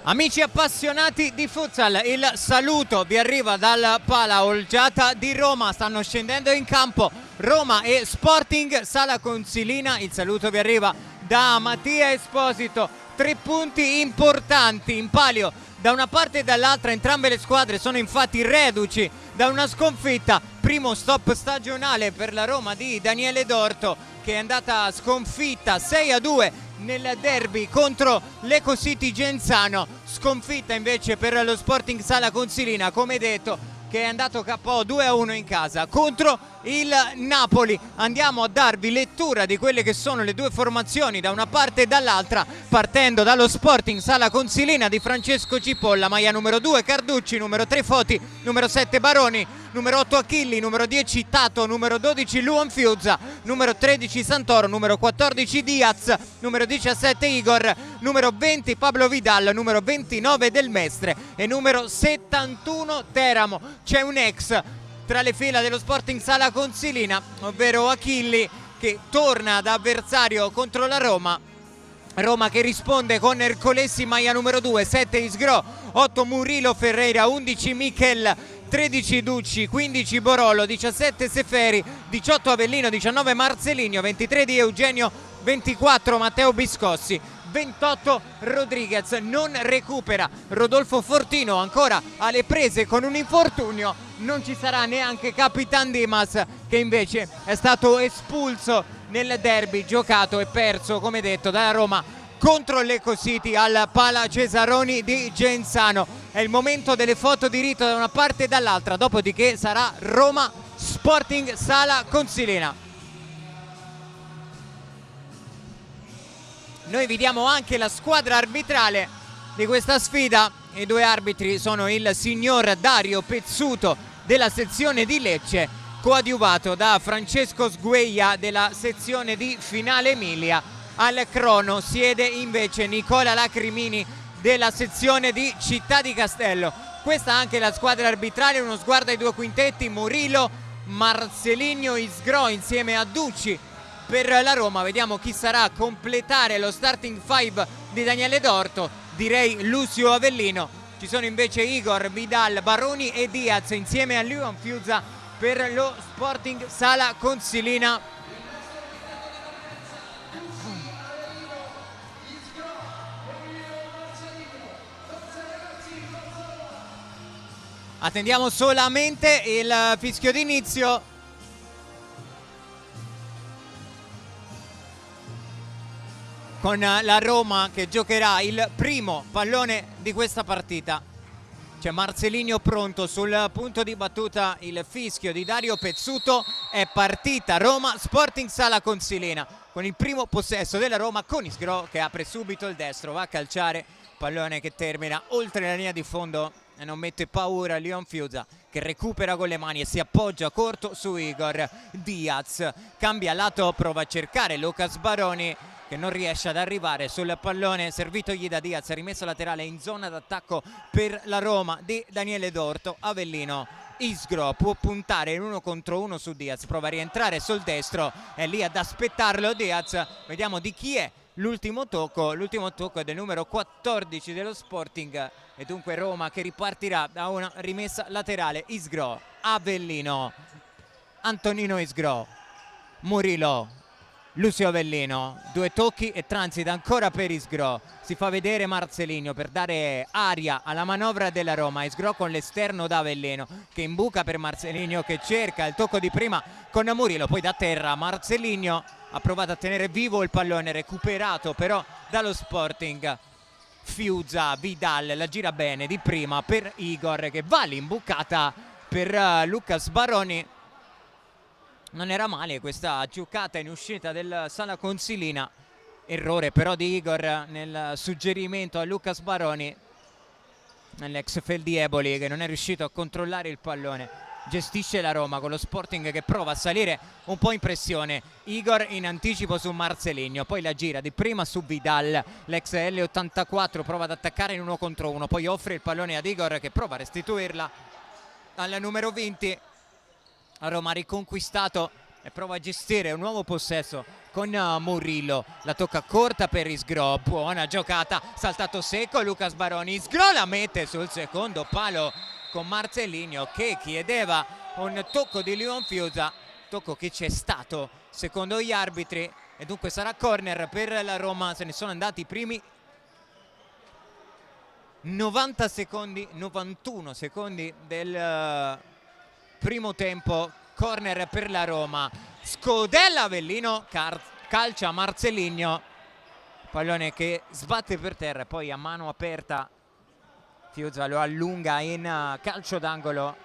Amici appassionati di futsal, il saluto vi arriva dal Pala Olgiata di Roma. Stanno scendendo in campo Roma e Sporting Sala Consilina. Il saluto vi arriva da Mattia Esposito. 3 punti importanti in palio da una parte e dall'altra. Entrambe le squadre sono infatti reduci da una sconfitta. Primo stop stagionale per la Roma di Daniele Dorto, che è andata sconfitta 6-2 nel derby contro l'Ecocity Genzano. Sconfitta invece per lo Sporting Sala Consilina, come detto, che è andato KO 2-1 in casa contro il Napoli. Andiamo a darvi lettura di quelle che sono le due formazioni da una parte e dall'altra, partendo dallo Sporting Sala Consilina di Francesco Cipolla, maglia numero 2 Carducci, numero 3 Foti, numero 7 Baroni, numero 8 Achilli, numero 10 Tato, numero 12 Luon Fiuzza, numero 13 Santoro, numero 14 Diaz, numero 17 Igor, numero 20 Pablo Vidal, numero 29 Del Mestre e numero 71 Teramo. C'è un ex tra le fila dello Sporting Sala Consilina, ovvero Achilli, che torna da avversario contro la Roma. Roma che risponde con Ercolessi, maglia numero 2, 7 Isgro, 8 Murilo Ferreira, 11 Michel, 13 Ducci, 15 Borolo, 17 Seferi, 18 Avellino, 19 Marcelinho, 23 di Eugenio, 24 Matteo Biscossi, 28 Rodriguez. Non recupera Rodolfo Fortino, ancora alle prese con un infortunio. Non ci sarà neanche Capitan Dimas, che invece è stato espulso nel derby giocato e perso, come detto, dalla Roma contro l'Ecocity al Pala Cesaroni di Genzano. È il momento delle foto di rito da una parte e dall'altra, dopodiché sarà Roma Sporting Sala Consilina. Noi vi diamo anche la squadra arbitrale di questa sfida. I due arbitri sono il signor Dario Pezzuto della sezione di Lecce, coadiuvato da Francesco Sgueglia della sezione di Finale Emilia. Al crono siede invece Nicola Lacrimini della sezione di Città di Castello. Questa anche la squadra arbitrale, uno sguardo ai due quintetti: Murillo, Marcelinho, Isgro insieme a Ducci. Per la Roma vediamo chi sarà a completare lo starting five di Daniele Dorto. Direi Lucio Avellino. Ci sono invece Igor, Vidal, Baroni e Diaz insieme a Luon Fiuzza per lo Sporting Sala Consilina. Attendiamo solamente il fischio d'inizio. Con la Roma che giocherà il primo pallone di questa partita. C'è Marcelinho pronto sul punto di battuta, il fischio di Dario Pezzuto. È partita Roma Sporting Sala Consilina con il primo possesso della Roma, con Isgro che apre subito il destro, va a calciare, pallone che termina oltre la linea di fondo e non mette paura Luon Fiuzza, che recupera con le mani e si appoggia corto su Igor. Diaz cambia lato, prova a cercare Lucas Baroni, che non riesce ad arrivare sul pallone servitogli da Diaz, rimesso laterale in zona d'attacco per la Roma di Daniele Dorto. Avellino, Isgro può puntare in 1 contro 1 su Diaz, prova a rientrare sul destro, è lì ad aspettarlo Diaz. Vediamo di chi è l'ultimo tocco è del numero 14 dello Sporting e dunque Roma che ripartirà da una rimessa laterale. Isgro, Avellino, Antonino Isgro, Murillo, Lucio Avellino, 2 tocchi e transita ancora per Isgro. Si fa vedere Marcelinho per dare aria alla manovra della Roma. Isgro con l'esterno da Avellino, che imbuca per Marcelinho, che cerca il tocco di prima con Murillo, poi da terra Marcelinho ha provato a tenere vivo il pallone, recuperato però dallo Sporting. Fiuzza, Vidal la gira bene di prima per Igor, che va all'imbucata per Lucas Baroni. Non era male questa giocata in uscita del Sala Consilina. Errore però di Igor nel suggerimento a Lucas Baroni, nell'ex Feldieboli, che non è riuscito a controllare il pallone. Gestisce la Roma con lo Sporting che prova a salire un po' in pressione. Igor in anticipo su Marcelinho, poi la gira di prima su Vidal, l'ex L84 prova ad attaccare in 1 contro 1, poi offre il pallone ad Igor che prova a restituirla al numero 20. La Roma ha riconquistato e prova a gestire un nuovo possesso con Murillo, la tocca corta per Isgro, buona giocata, saltato secco Lucas Baroni, Isgro la mette sul secondo palo con Marcelinho che chiedeva un tocco di Leon Fiusa, tocco che c'è stato secondo gli arbitri e dunque sarà corner per la Roma. Se ne sono andati i primi 90 secondi, 91 secondi del primo tempo, corner per la Roma. Scodella Avellino, calcia Marcelinho, pallone che sbatte per terra, poi a mano aperta Fiusa lo allunga in calcio d'angolo,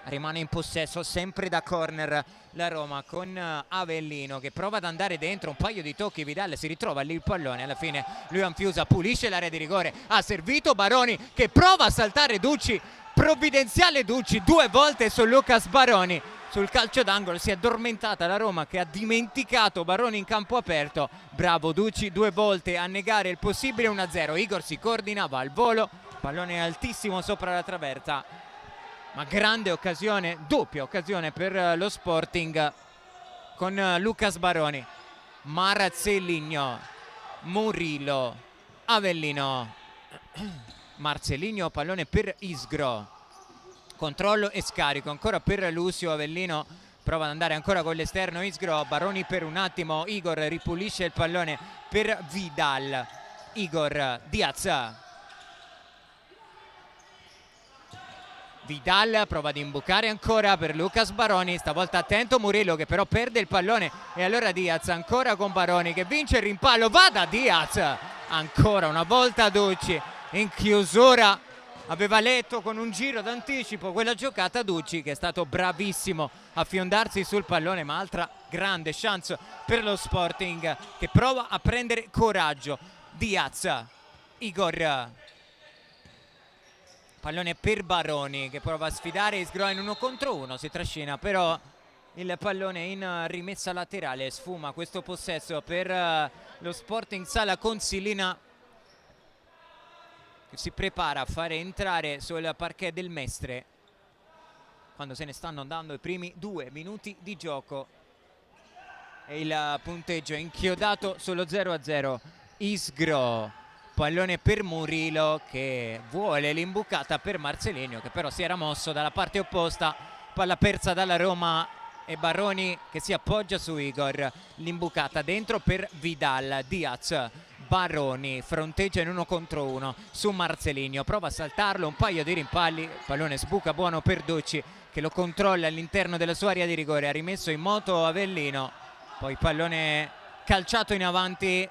rimane in possesso sempre da corner la Roma con Avellino che prova ad andare dentro, un paio di tocchi, Vidal si ritrova lì il pallone, alla fine Luan Fiusa pulisce l'area di rigore, ha servito Baroni che prova a saltare Ducci, provvidenziale Ducci due volte su Lucas Baroni. Sul calcio d'angolo si è addormentata la Roma che ha dimenticato Baroni in campo aperto. Bravo Ducci due volte a negare il possibile 1-0. Igor si coordina, va al volo, pallone altissimo sopra la traversa, ma grande occasione, doppia occasione per lo Sporting con Lucas Baroni. Marcelinho, Murillo, Avellino, Marcelinho, pallone per Isgro, controllo e scarico ancora per Lucio. Avellino prova ad andare ancora con l'esterno, Isgro, Baroni per un attimo, Igor ripulisce il pallone per Vidal, Igor, Diaz, Vidal prova ad imbucare ancora per Lucas Baroni, stavolta attento Murillo che però perde il pallone e allora Diaz ancora con Baroni che vince il rimpallo, va da Diaz, ancora una volta Ducci in chiusura, aveva letto con un giro d'anticipo quella giocata Ducci che è stato bravissimo a fiondarsi sul pallone, ma altra grande chance per lo Sporting che prova a prendere coraggio. Diaz, Igor, pallone per Baroni che prova a sfidare Isgro in 1 contro 1, si trascina però il pallone in rimessa laterale, sfuma questo possesso per lo Sporting Sala Consilina che si prepara a fare entrare sul parquet del Mestre quando se ne stanno andando i primi 2 minuti di gioco e il punteggio è inchiodato sullo 0-0. Isgro, pallone per Murillo che vuole l'imbucata per Marcelinho che però si era mosso dalla parte opposta, palla persa dalla Roma e Baroni che si appoggia su Igor, l'imbucata dentro per Vidal, Diaz, Baroni fronteggia in 1 contro 1 su Marcelinho, prova a saltarlo, un paio di rimpalli, pallone sbuca buono per Ducci che lo controlla all'interno della sua area di rigore, ha rimesso in moto Avellino, poi pallone calciato in avanti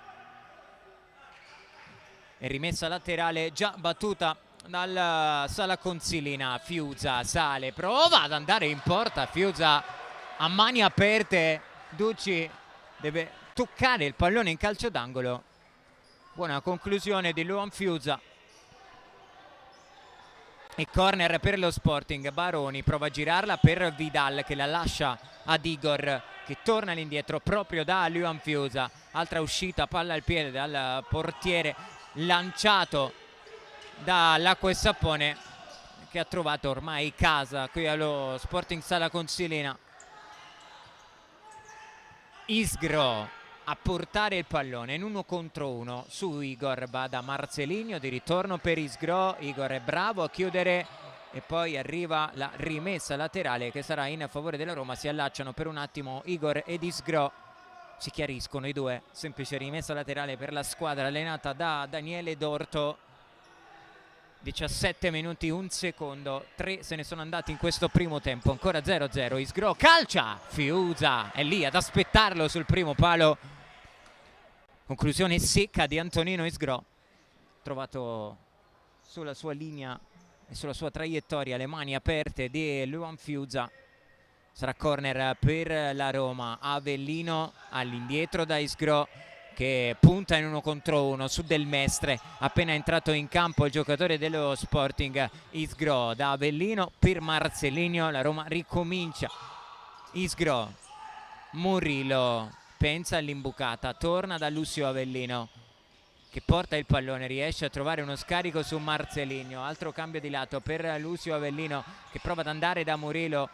e rimessa laterale già battuta dalla Sala Consilina. Fiusa sale, prova ad andare in porta, Fiusa a mani aperte, Ducci deve toccare il pallone in calcio d'angolo, buona conclusione di Luan Fiusa e corner per lo Sporting. Baroni prova a girarla per Vidal che la lascia ad Igor che torna all'indietro proprio da Luan Fiusa, altra uscita, palla al piede dal portiere lanciato dall'Acqua e Sapone che ha trovato ormai casa qui allo Sporting Sala Consilina. Isgro a portare il pallone in 1 contro 1 su Igor, va da Marcelinho di ritorno per Isgro, Igor è bravo a chiudere e poi arriva la rimessa laterale che sarà in favore della Roma, si allacciano per un attimo Igor ed Isgro, si chiariscono i due, semplice rimessa laterale per la squadra allenata da Daniele Dorto. 17 minuti 1 secondo, 3 se ne sono andati in questo primo tempo, ancora 0-0. Isgro calcia, Fiusa è lì ad aspettarlo sul primo palo, conclusione secca di Antonino Isgro, trovato sulla sua linea e sulla sua traiettoria, le mani aperte di Luan Fiusa. Sarà corner per la Roma, Avellino all'indietro da Isgro che punta in 1 contro 1 su Del Mestre, appena entrato in campo il giocatore dello Sporting. Isgro da Avellino per Marcelinho, la Roma ricomincia. Isgro, Murillo pensa all'imbucata, torna da Lucio Avellino che porta il pallone, riesce a trovare uno scarico su Marcelinho, altro cambio di lato per Lucio Avellino che prova ad andare da Murillo,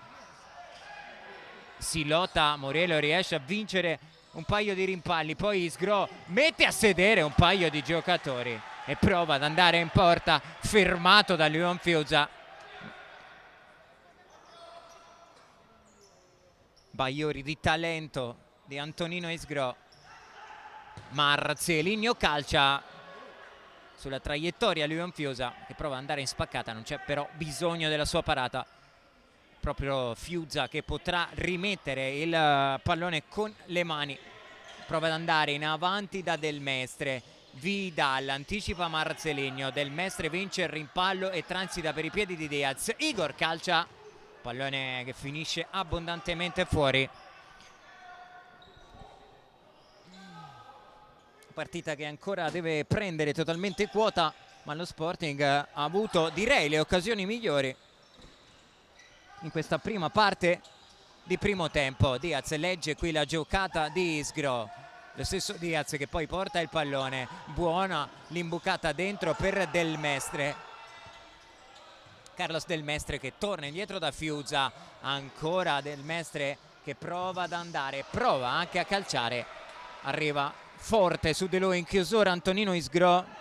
si lotta, Murillo riesce a vincere un paio di rimpalli, poi Isgro mette a sedere un paio di giocatori e prova ad andare in porta, fermato da Leon Fiuza. Bagliori di talento di Antonino Isgro. Marcelinho calcia sulla traiettoria Leon Fiuza, che prova ad andare in spaccata, non c'è però bisogno della sua parata. Proprio Fiuza che potrà rimettere il pallone con le mani. Prova ad andare in avanti da Del Mestre. Vidal anticipa Marcelinho. Del Mestre vince il rimpallo e transita per i piedi di Diaz. Igor calcia, pallone che finisce abbondantemente fuori. Partita che ancora deve prendere totalmente quota, ma lo Sporting ha avuto, direi, le occasioni migliori in questa prima parte di primo tempo. Diaz legge qui la giocata di Isgro, lo stesso Diaz che poi porta il pallone, buona l'imbucata dentro per Del Mestre. Carlos Del Mestre che torna indietro da Fiuza, ancora Del Mestre che prova ad andare, prova anche a calciare, arriva forte su di lui in chiusura Antonino Isgro.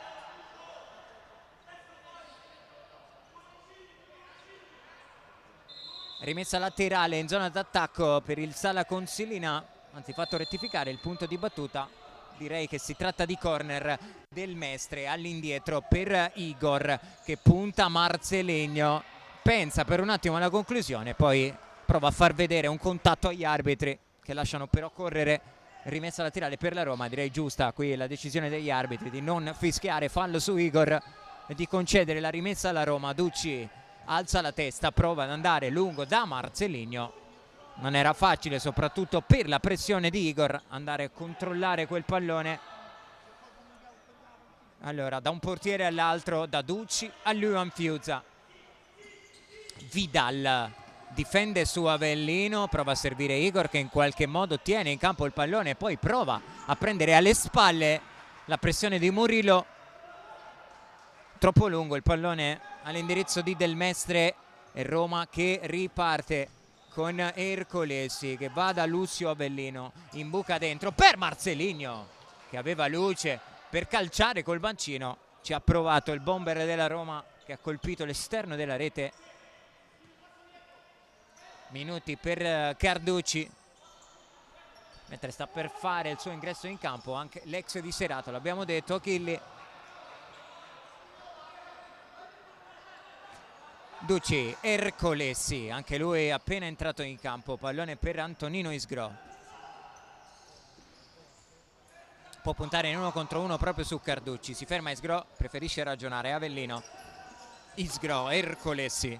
Rimessa laterale in zona d'attacco per il Sala Consilina, anzi fatto rettificare il punto di battuta, direi che si tratta di corner. Del Mestre all'indietro per Igor che punta Marcelinho, pensa per un attimo alla conclusione, poi prova a far vedere un contatto agli arbitri che lasciano però correre. Rimessa laterale per la Roma, direi giusta qui la decisione degli arbitri di non fischiare fallo su Igor e di concedere la rimessa alla Roma. Ducci alza la testa, prova ad andare lungo da Marcelinho, non era facile soprattutto per la pressione di Igor andare a controllare quel pallone. Allora da un portiere all'altro, da Ducci a Leon Fiuza. Vidal difende su Avellino, prova a servire Igor che in qualche modo tiene in campo il pallone e poi prova a prendere alle spalle la pressione di Murillo. Troppo lungo il pallone all'indirizzo di Del Mestre e Roma che riparte con Ercolesi che va da Lucio Avellino, imbuca dentro per Marcelinho che aveva luce per calciare col mancino. Ci ha provato il bomber della Roma che ha colpito l'esterno della rete. Minuti per Carducci, mentre sta per fare il suo ingresso in campo anche l'ex di Serato, l'abbiamo detto, Achilli. Ducci, Ercolesi, anche lui appena entrato in campo, pallone per Antonino Isgro. Può puntare in 1 contro 1 proprio su Carducci, si ferma Isgro, preferisce ragionare. Avellino, Isgro, Ercolesi.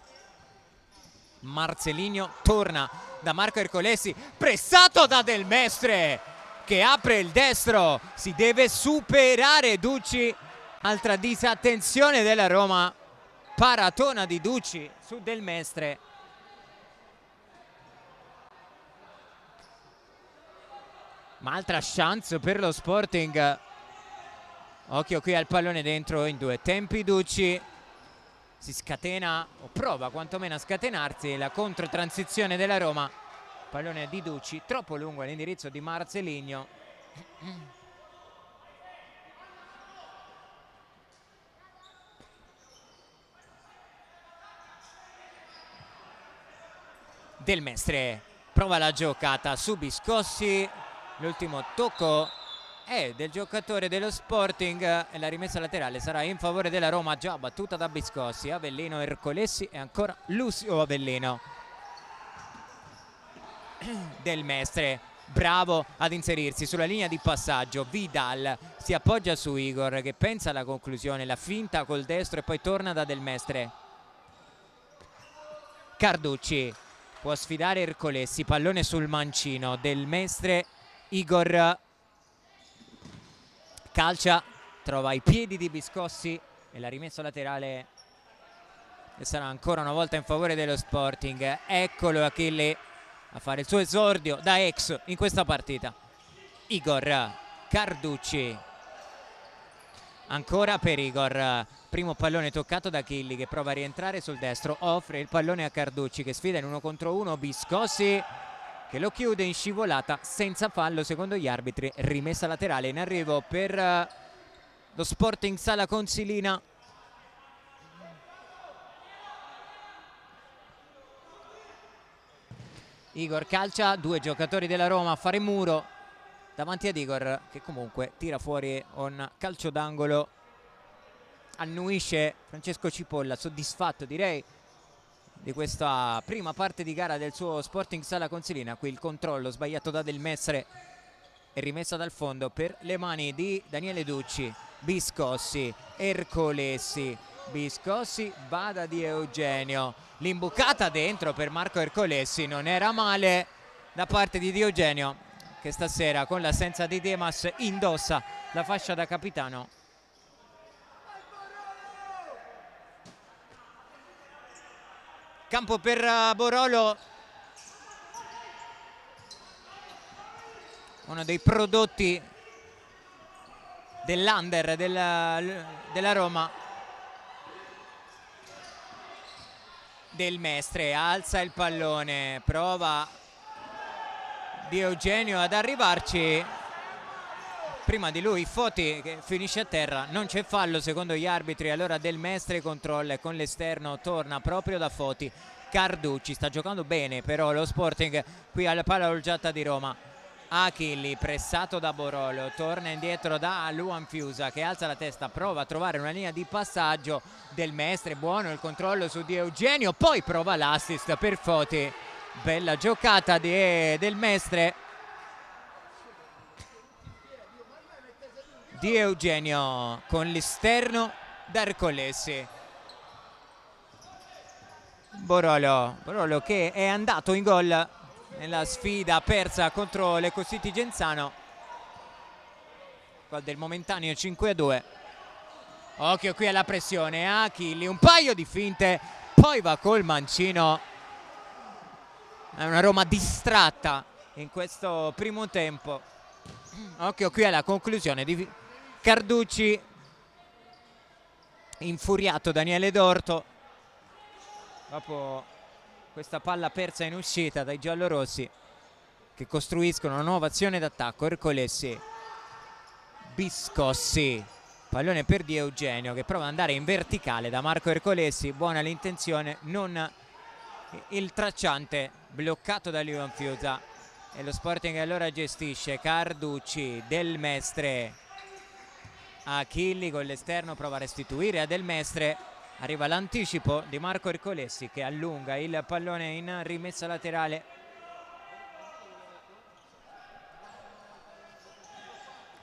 Marcelinho torna da Marco Ercolesi, pressato da Del Mestre che apre il destro, si deve superare Ducci. Altra disattenzione della Roma, paratona di Ducci su Del Mestre. Ma altra chance per lo Sporting. Occhio qui al pallone dentro in 2 tempi. Ducci si scatena o prova quantomeno a scatenarsi, la controtransizione della Roma. Pallone di Ducci troppo lungo all'indirizzo di Marcelinho. Del Mestre prova la giocata su Biscossi, l'ultimo tocco è del giocatore dello Sporting e la rimessa laterale sarà in favore della Roma, già battuta da Biscossi. Avellino, Ercolesi e ancora Lucio Avellino. Del Mestre bravo ad inserirsi sulla linea di passaggio. Vidal si appoggia su Igor che pensa alla conclusione, la finta col destro e poi torna da Del Mestre. Carducci può sfidare Ercolesi, pallone sul mancino. Del Mestre, Igor calcia, trova i piedi di Biscossi e la rimessa laterale e sarà ancora una volta in favore dello Sporting. Eccolo Achille a fare il suo esordio da ex in questa partita. Igor, Carducci, ancora per Igor, primo pallone toccato da Achilli che prova a rientrare sul destro, offre il pallone a Carducci che sfida in 1 contro 1 Biscossi che lo chiude in scivolata senza fallo secondo gli arbitri. Rimessa laterale in arrivo per lo Sporting Sala Consilina. Igor calcia, 2 giocatori della Roma a fare muro davanti ad Igor, che comunque tira fuori un calcio d'angolo. Annuisce Francesco Cipolla, soddisfatto direi di questa prima parte di gara del suo Sporting Sala Consilina. Qui il controllo sbagliato da Del Mestre e rimessa dal fondo per le mani di Daniele Ducci. Biscossi, Ercolessi, Biscossi, Bada di Eugenio, l'imbucata dentro per Marco Ercolessi. Non era male da parte di Eugenio, che stasera con l'assenza di Demas indossa la fascia da capitano. Campo per Borolo, uno dei prodotti dell'under della Roma. Del Mestre alza il pallone, prova Di Eugenio ad arrivarci, prima di lui Foti che finisce a terra. Non c'è fallo secondo gli arbitri, allora Del Mestre controlla e con l'esterno torna proprio da Foti. Carducci sta giocando bene però lo Sporting qui alla palla loggiata di Roma. Achilli pressato da Borolo, torna indietro da Luan Fiusa che alza la testa, prova a trovare una linea di passaggio. Del Mestre, buono il controllo su Di Eugenio, poi prova l'assist per Foti. Bella giocata Del Mestre. Di Eugenio con l'esterno da Ercolessi. Borolo che è andato in gol nella sfida persa contro l'Ecocity Genzano. Gol del momentaneo 5-2. Occhio qui alla pressione, Achilli, un paio di finte, poi va col mancino. È una Roma distratta in questo primo tempo. Occhio qui alla conclusione di Carducci, infuriato Daniele Dorto dopo questa palla persa in uscita dai giallorossi, che costruiscono una nuova azione d'attacco. Ercolessi, Biscossi, pallone per Di Eugenio che prova ad andare in verticale da Marco Ercolessi. Buona l'intenzione, non il tracciante, bloccato da Luan Fiusa e lo Sporting allora gestisce. Carducci, Del Mestre, Achilli con l'esterno prova a restituire a Del Mestre. Arriva l'anticipo di Marco Ercolessi che allunga il pallone in rimessa laterale.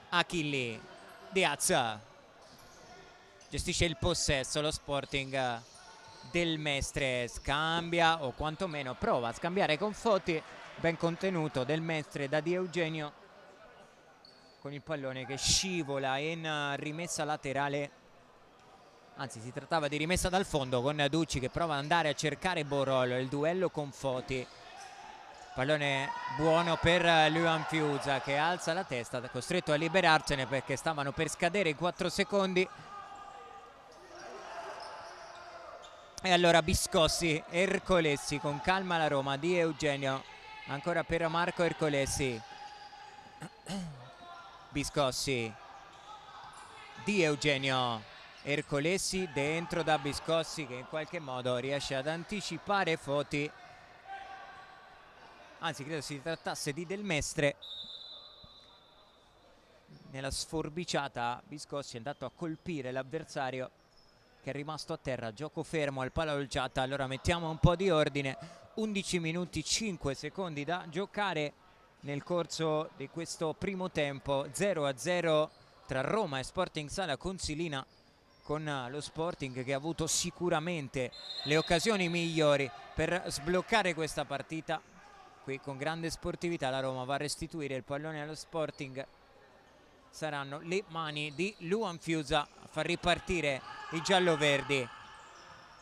Achilli, Diaz gestisce il possesso lo Sporting. Del Mestre scambia o quantomeno prova a scambiare con Foti, ben contenuto Del Mestre da Di Eugenio con il pallone che scivola in rimessa laterale. Anzi, si trattava di rimessa dal fondo con Ducci che prova ad andare a cercare Borolo. Il duello con Foti. Pallone buono per Luan Fiusa che alza la testa, costretto a liberarsene perché stavano per scadere i 4 secondi. E allora Biscossi, Ercolessi, con calma la Roma. Di Eugenio ancora per Marco Ercolessi. Biscossi, Di Eugenio, Ercolessi dentro da Biscossi che in qualche modo riesce ad anticipare Foti. Anzi, credo si trattasse di Del Mestre. Nella sforbiciata Biscossi è andato a colpire l'avversario che è rimasto a terra. Gioco fermo al palla loggiata. Allora mettiamo un po' di ordine. 11 minuti 5 secondi da giocare nel corso di questo primo tempo. 0-0 tra Roma e Sporting Sala Consilina, con lo Sporting che ha avuto sicuramente le occasioni migliori per sbloccare questa partita. Qui con grande sportività la Roma va a restituire il pallone allo Sporting. Saranno le mani di Luan Fiusa a far ripartire i gialloverdi.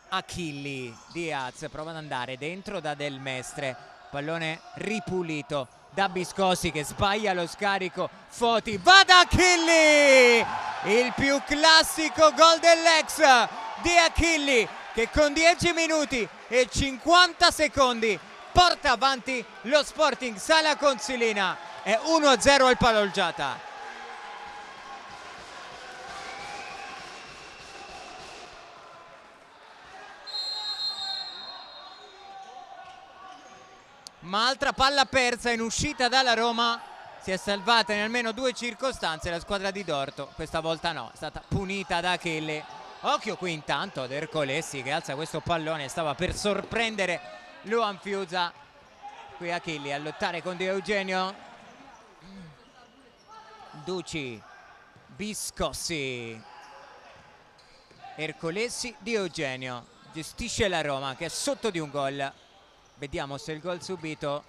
Achilli, Diaz prova ad andare dentro da Del Mestre, pallone ripulito da Biscossi che sbaglia lo scarico. Foti, va da Achilli, il più classico gol dell'ex di Achilli che con 10 minuti e 50 secondi porta avanti lo Sporting Sala Consilina, è 1-0 al Palolgiata. Ma altra palla persa in uscita dalla Roma, si è salvata in almeno 2 circostanze la squadra di Dorto, questa volta no, è stata punita da Achille. Occhio qui intanto ad Ercolessi che alza questo pallone, stava per sorprendere Luan Fiuza. Qui Achille a lottare con Di Eugenio, Duci, Biscossi, Ercolessi, Di Eugenio, gestisce la Roma che è sotto di un gol. Vediamo se il gol subito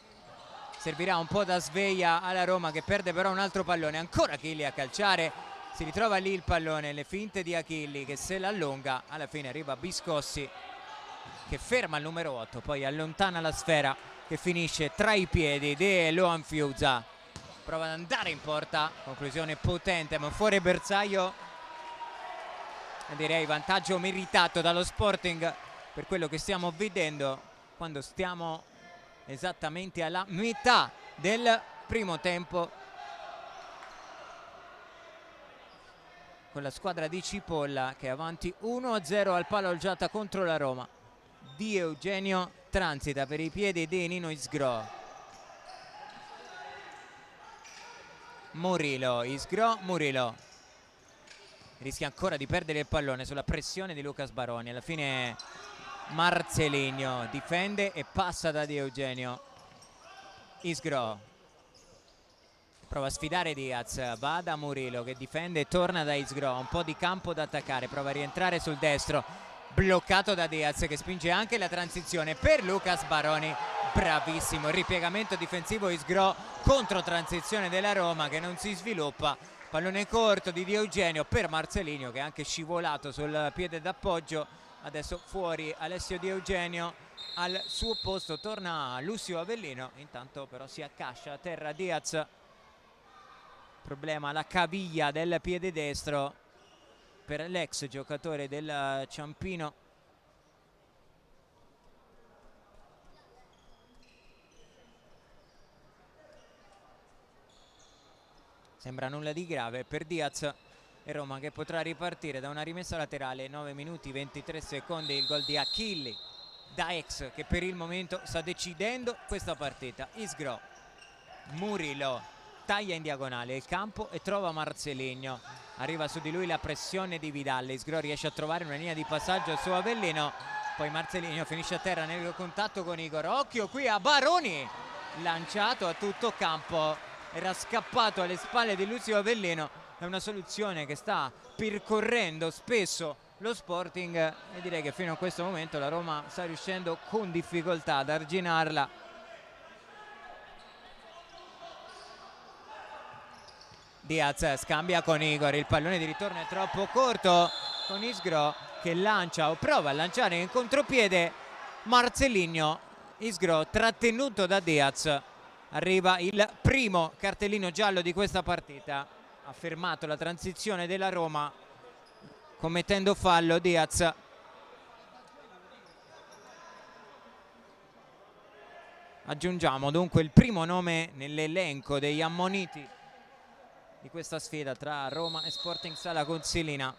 servirà un po' da sveglia alla Roma, che perde però un altro pallone. Ancora Achille a calciare, si ritrova lì il pallone, le finte di Achille che se l'allunga, alla fine arriva Biscossi che ferma il numero 8, poi allontana la sfera che finisce tra i piedi di Luan Fiuza. Prova ad andare in porta, conclusione potente ma fuori bersaglio, direi vantaggio meritato dallo Sporting per quello che stiamo vedendo quando stiamo esattamente alla metà del primo tempo, con la squadra di Cipolla che è avanti 1-0 al Palolgiata contro la Roma. Di Eugenio transita per i piedi di Nino Isgro, Murillo, Isgro, Murillo rischia ancora di perdere il pallone sulla pressione di Lucas Baroni. Alla fine Marcelinho difende e passa da Di Eugenio. Isgro prova a sfidare Diaz, va da Murillo che difende e torna da Isgro, un po' di campo da attaccare, prova a rientrare sul destro, bloccato da Diaz che spinge anche la transizione per Lucas Baroni. Bravissimo il ripiegamento difensivo Isgro, contro transizione della Roma che non si sviluppa. Pallone corto di Di Eugenio per Marcelinho che è anche scivolato sul piede d'appoggio. Adesso fuori Alessio Di Eugenio, al suo posto torna Lucio Avellino, intanto però si accascia a terra Diaz, problema alla caviglia del piede destro per l'ex giocatore del Ciampino. Sembra nulla di grave per Diaz e Roma che potrà ripartire da una rimessa laterale. 9 minuti 23 secondi il gol di Achille da ex che per il momento sta decidendo questa partita. Isgro, Murillo taglia in diagonale il campo e trova Marcelinho, arriva su di lui la pressione di Vidal. Isgro riesce a trovare una linea di passaggio su Avellino, poi Marcelinho finisce a terra nel contatto con Igor. Occhio qui a Baroni, lanciato a tutto campo, era scappato alle spalle di Lucio Avellino. È una soluzione che sta percorrendo spesso lo Sporting e direi che fino a questo momento la Roma sta riuscendo con difficoltà ad arginarla. Diaz scambia con Igor, il pallone di ritorno è troppo corto con Isgro che lancia o prova a lanciare in contropiede Marcelinho. Isgro trattenuto da Diaz, arriva il primo cartellino giallo di questa partita. Ha fermato la transizione della Roma commettendo fallo Diaz. Aggiungiamo dunque il primo nome nell'elenco degli ammoniti di questa sfida tra Roma e Sporting Sala Consilina.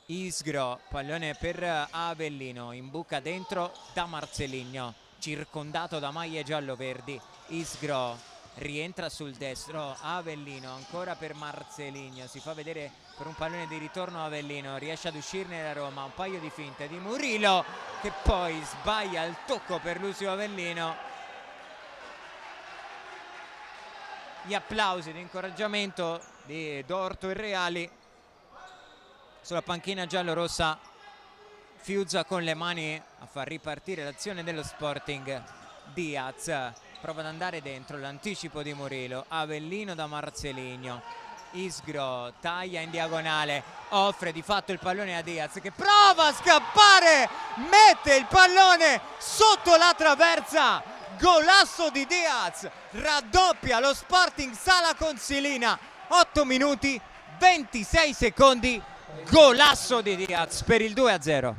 Isgro, pallone per Avellino, in buca dentro da Marcelinho, circondato da maglie giallo-verdi. Isgro rientra sul destro, Avellino ancora per Marcelinho, si fa vedere per un pallone di ritorno Avellino, riesce ad uscirne la Roma, un paio di finte di Murillo che poi sbaglia il tocco per Lucio Avellino. Gli applausi di incoraggiamento di Dorto e Reali. Sulla panchina giallorossa Fiuza con le mani a far ripartire l'azione dello Sporting. Diaz prova ad andare dentro, l'anticipo di Murillo, Avellino da Marcelinho. Isgro taglia in diagonale, offre di fatto il pallone a Diaz che prova a scappare, mette il pallone sotto la traversa. Golasso di Diaz, raddoppia lo Sporting Sala Consilina. 8 minuti 26 secondi, golasso di Diaz per il 2-0.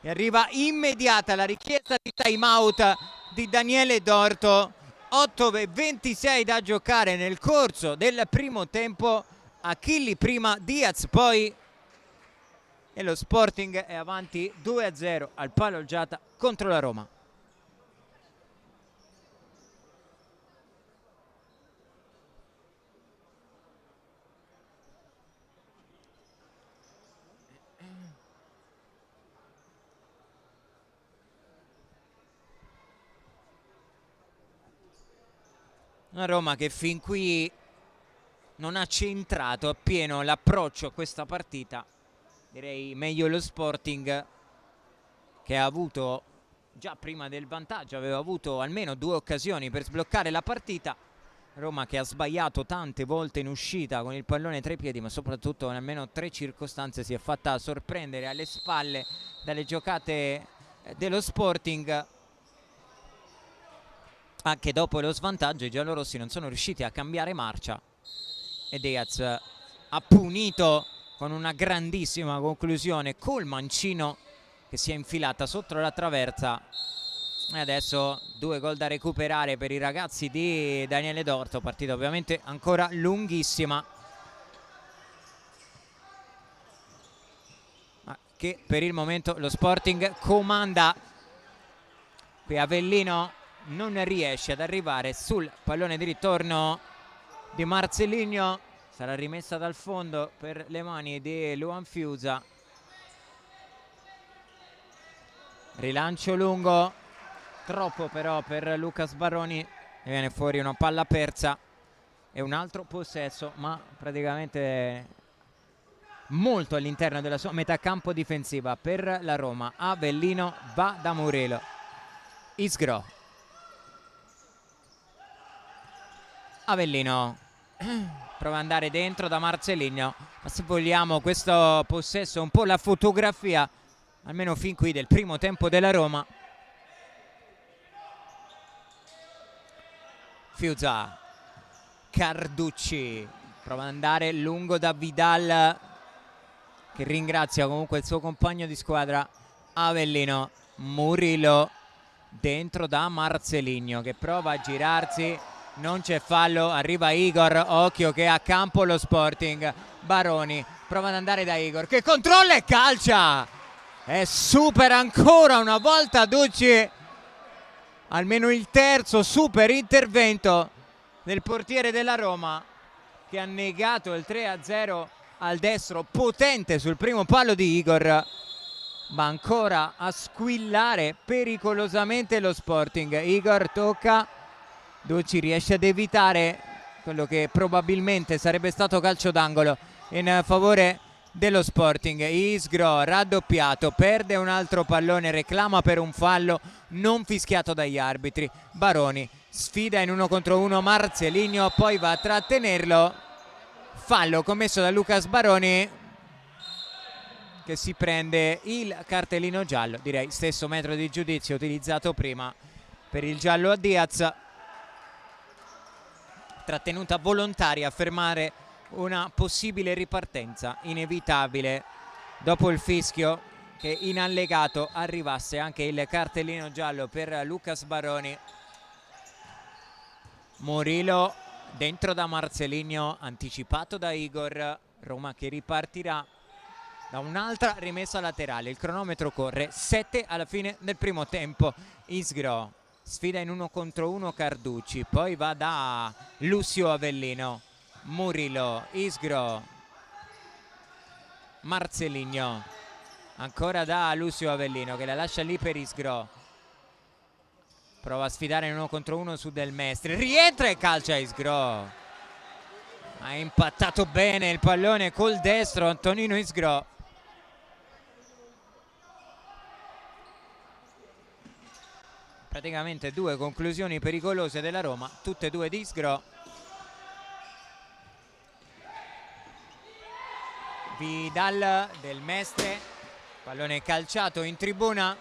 e arriva immediata la richiesta di time out di Daniele Dorto. 8:26 da giocare nel corso del primo tempo. Achilli prima, Diaz poi, e lo Sporting è avanti 2-0 al Palo Giata contro la Roma. Una Roma che fin qui non ha centrato appieno l'approccio a questa partita. Direi meglio lo Sporting, che ha avuto già prima del vantaggio, aveva avuto almeno 2 occasioni per sbloccare la partita. Roma che ha sbagliato tante volte in uscita con il pallone tra i piedi, ma soprattutto in almeno 3 circostanze si è fatta sorprendere alle spalle dalle giocate dello Sporting. Anche dopo lo svantaggio i giallorossi non sono riusciti a cambiare marcia e Diaz ha punito con una grandissima conclusione col mancino che si è infilata sotto la traversa. E adesso 2 gol da recuperare per i ragazzi di Daniele Dorto, partita ovviamente ancora lunghissima, ma che per il momento lo Sporting comanda. Qui Avellino non riesce ad arrivare sul pallone di ritorno di Marcelinho, sarà rimessa dal fondo per le mani di Luan Fiusa. Rilancio lungo, troppo però per Lucas Baroni, e viene fuori una palla persa e un altro possesso, ma praticamente molto all'interno della sua metà campo difensiva per la Roma. Avellino va da Murillo, Isgro, Avellino prova ad andare dentro da Marcelinho, ma se vogliamo questo possesso è un po' la fotografia, almeno fin qui, del primo tempo della Roma. Fiusa, Carducci prova ad andare lungo da Vidal, che ringrazia comunque il suo compagno di squadra Avellino. Murillo dentro da Marcelinho che prova a girarsi, non c'è fallo, arriva Igor, occhio che a campo lo Sporting. Baroni prova ad andare da Igor che controlla e calcia, e supera ancora una volta Ducci, almeno il terzo super intervento del portiere della Roma, che ha negato il 3-0 al destro potente sul primo palo di Igor, ma ancora a squillare pericolosamente lo Sporting. Igor tocca, Ducci riesce ad evitare quello che probabilmente sarebbe stato calcio d'angolo in favore dello Sporting. Isgro raddoppiato, perde un altro pallone, reclama per un fallo non fischiato dagli arbitri. Baroni sfida in 1 contro 1 Marcelinho, poi va a trattenerlo, fallo commesso da Lucas Baroni, che si prende il cartellino giallo, direi stesso metro di giudizio utilizzato prima per il giallo a Diaz. Trattenuta volontaria a fermare una possibile ripartenza inevitabile dopo il fischio, che in allegato arrivasse anche il cartellino giallo per Lucas Baroni. Murillo dentro da Marcelinho, anticipato da Igor. Roma che ripartirà da un'altra rimessa laterale. Il cronometro corre, 7 alla fine del primo tempo. Isgro sfida in 1 contro 1 Carducci, poi va da Lucio Avellino. Murillo, Isgro, Marcelinho, ancora da Lucio Avellino che la lascia lì per Isgro, prova a sfidare in 1 contro 1 su Del Mestre, rientra e calcia Isgro, ha impattato bene il pallone col destro Antonino Isgro. Praticamente 2 conclusioni pericolose della Roma, tutte e 2 di Isgro. Vidal, Del Mestre, pallone calciato in tribuna.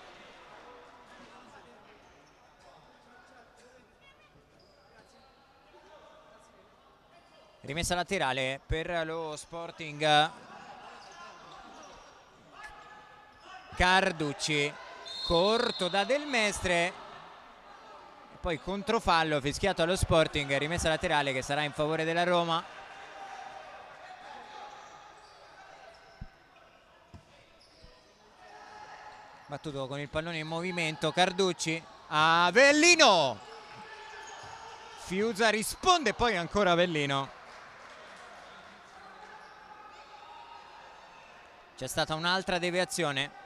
Rimessa laterale per lo Sporting. Carducci, corto da Del Mestre, poi controfallo fischiato allo Sporting, rimessa laterale che sarà in favore della Roma. Battuto con il pallone in movimento Carducci, Avellino, Fiuza risponde, poi ancora Avellino. C'è stata un'altra deviazione,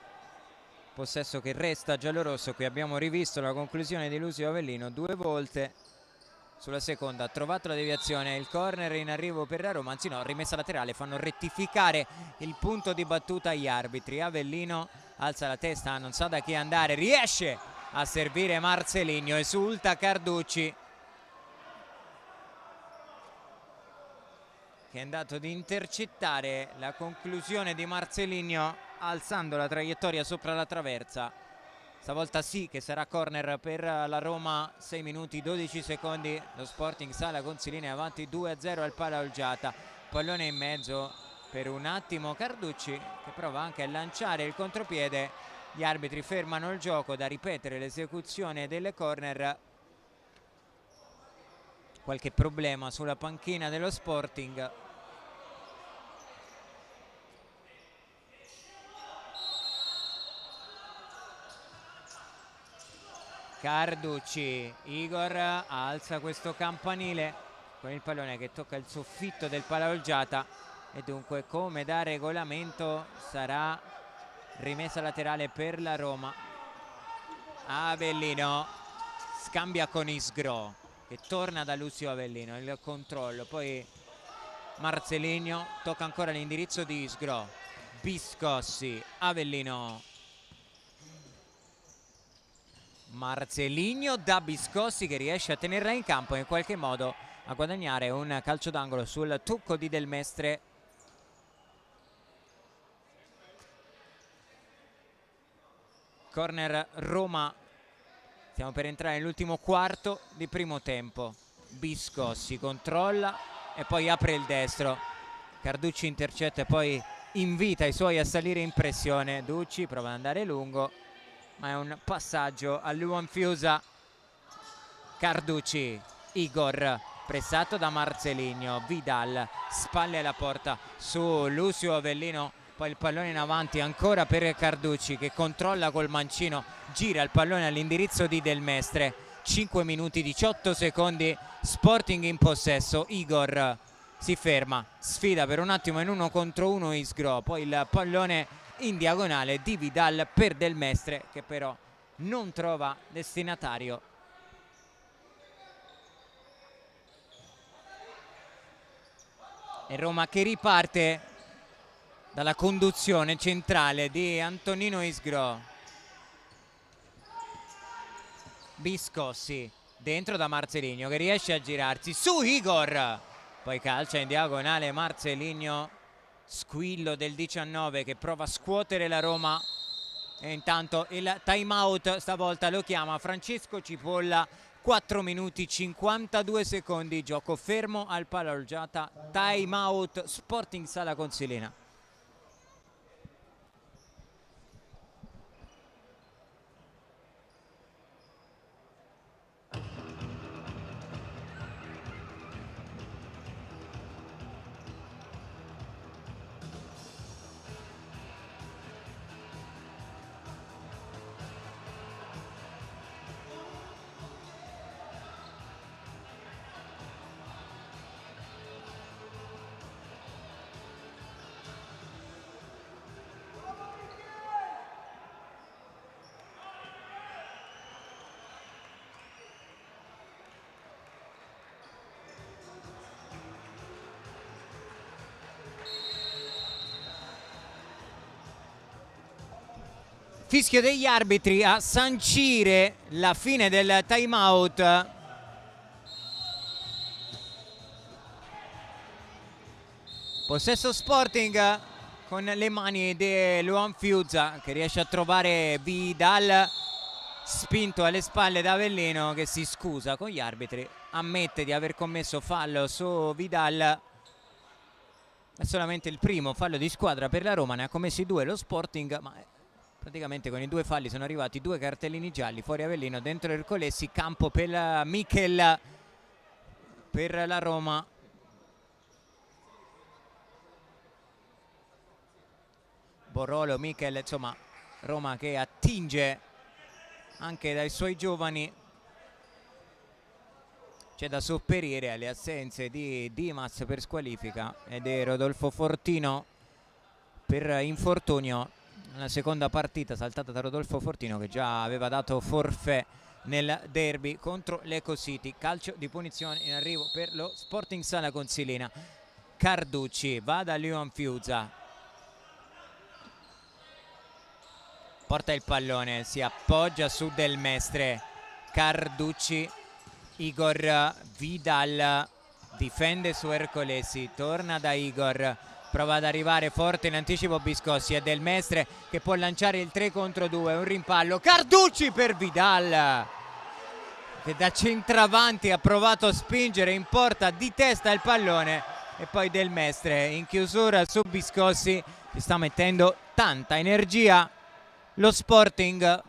possesso che resta giallorosso. Qui abbiamo rivisto la conclusione di Lucio Avellino 2 volte. Sulla seconda ha trovato la deviazione, il corner in arrivo per la Roma, anzi no, rimessa laterale, fanno rettificare il punto di battuta agli arbitri. Avellino alza la testa, non sa da chi andare, riesce a servire Marceligno, esulta Carducci che è andato ad intercettare la conclusione di Marceligno alzando la traiettoria sopra la traversa. Stavolta sì che sarà corner per la Roma. 6 minuti 12 secondi, lo Sporting sale con Consilini avanti 2-0 al Pala Olgiata. Pallone in mezzo per un attimo Carducci che prova anche a lanciare il contropiede. Gli arbitri fermano il gioco, da ripetere l'esecuzione delle corner. Qualche problema sulla panchina dello Sporting. Carducci, Igor alza questo campanile con il pallone che tocca il soffitto del Pala Olgiata e dunque come da regolamento sarà rimessa laterale per la Roma. Avellino scambia con Isgro che torna da Lucio Avellino, il controllo, poi Marceligno, tocca ancora l'indirizzo di Isgro, Biscossi, Avellino, Marceligno da Biscossi che riesce a tenerla in campo e in qualche modo a guadagnare un calcio d'angolo sul tocco di Del Mestre. Corner Roma, stiamo per entrare nell'ultimo quarto di primo tempo. Biscossi controlla e poi apre il destro, Carducci intercetta e poi invita i suoi a salire in pressione. Ducci prova ad andare lungo ma è un passaggio a Luan Fiusa. Carducci, Igor pressato da Marceligno, Vidal spalle alla porta su Lucio Avellino, poi il pallone in avanti ancora per Carducci che controlla col mancino, gira il pallone all'indirizzo di Del Mestre. 5 minuti 18 secondi, Sporting in possesso. Igor si ferma, sfida per un attimo in 1 contro 1 Isgro, poi il pallone in diagonale di Vidal per Del Mestre che però non trova destinatario. E Roma che riparte dalla conduzione centrale di Antonino Isgro. Biscossi dentro da Marceligno che riesce a girarsi su Igor, poi calcia in diagonale Marceligno. Squillo del 19 che prova a scuotere la Roma e intanto il time out stavolta lo chiama Francesco Cipolla. 4 minuti 52 secondi, gioco fermo al Pala Olgiata, time out, Sporting Sala Consilina. Fischio degli arbitri a sancire la fine del time out. Possesso Sporting con le mani di Luan Fiuza che riesce a trovare Vidal, spinto alle spalle da Avellino che si scusa con gli arbitri, ammette di aver commesso fallo su Vidal. È solamente il primo fallo di squadra per la Roma, ne ha commessi 2 lo Sporting, ma praticamente con i due falli sono arrivati 2 cartellini gialli, fuori Avellino, dentro Ercolesi, campo per Michel per la Roma. Borrolo, Michel, insomma Roma che attinge anche dai suoi giovani. C'è da sopperire alle assenze di Dimas per squalifica e di Rodolfo Fortino per infortunio. La seconda partita saltata da Rodolfo Fortino, che già aveva dato forfait nel derby contro l'Eco City. Calcio di punizione in arrivo per lo Sporting Sala Consilina. Carducci va da Leon Fiuza, porta il pallone, si appoggia su Del Mestre. Carducci, Igor Vidal difende su Ercolesi, torna da Igor, prova ad arrivare forte in anticipo Biscossi, è Del Mestre che può lanciare il 3 contro 2, un rimpallo, Carducci per Vidal che da centravanti ha provato a spingere in porta di testa il pallone, e poi Del Mestre in chiusura su Biscossi. Si sta mettendo tanta energia lo Sporting.